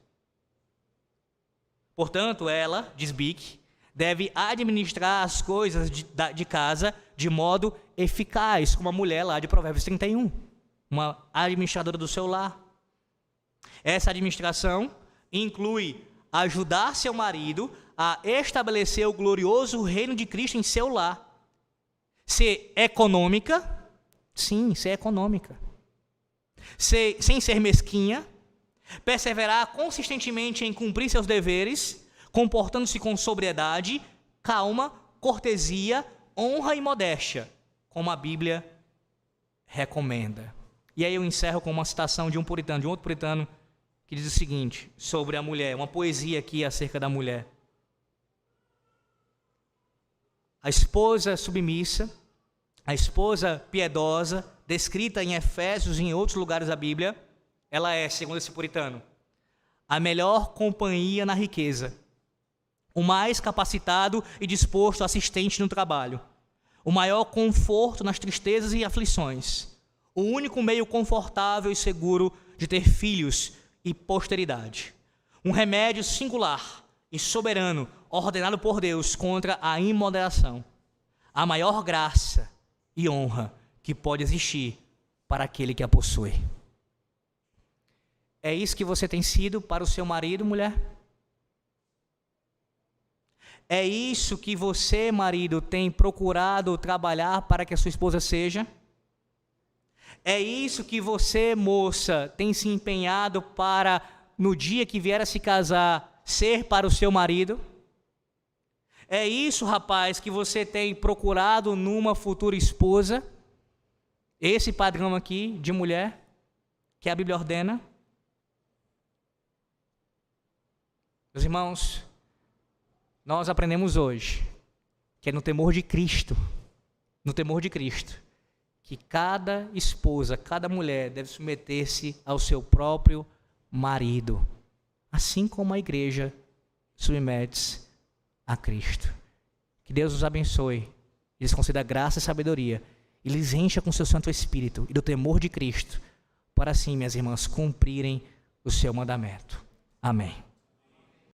Portanto, ela, diz Bick, deve administrar as coisas de casa de modo eficaz, como a mulher lá de Provérbios 31, uma administradora do seu lar. Essa administração inclui ajudar seu marido a estabelecer o glorioso reino de Cristo em seu lar. Ser econômica, sim, ser econômica. Sem ser mesquinha, perseverar consistentemente em cumprir seus deveres, comportando-se com sobriedade, calma, cortesia, honra e modéstia, como a Bíblia recomenda. E aí eu encerro com uma citação de um outro puritano, que diz o seguinte sobre a mulher, uma poesia aqui acerca da mulher. A esposa submissa, a esposa piedosa, descrita em Efésios e em outros lugares da Bíblia, ela é, segundo esse puritano, a melhor companhia na riqueza, o mais capacitado e disposto assistente no trabalho, o maior conforto nas tristezas e aflições, o único meio confortável e seguro de ter filhos e posteridade, um remédio singular e soberano ordenado por Deus contra a imoderação, a maior graça e honra que pode existir para aquele que a possui. É isso que você tem sido para o seu marido, mulher? É isso que você, marido, tem procurado trabalhar para que a sua esposa seja? É isso que você, moça, tem se empenhado para, no dia que vier a se casar, ser para o seu marido? É isso, rapaz, que você tem procurado numa futura esposa? Esse padrão aqui de mulher que a Bíblia ordena? Meus irmãos, nós aprendemos hoje que é no temor de Cristo, que cada esposa, cada mulher deve submeter-se ao seu próprio marido, assim como a igreja submete-se a Cristo. Que Deus os abençoe, lhes conceda graça e sabedoria, e lhes encha com seu Santo Espírito e do temor de Cristo, para assim, minhas irmãs, cumprirem o seu mandamento. Amém.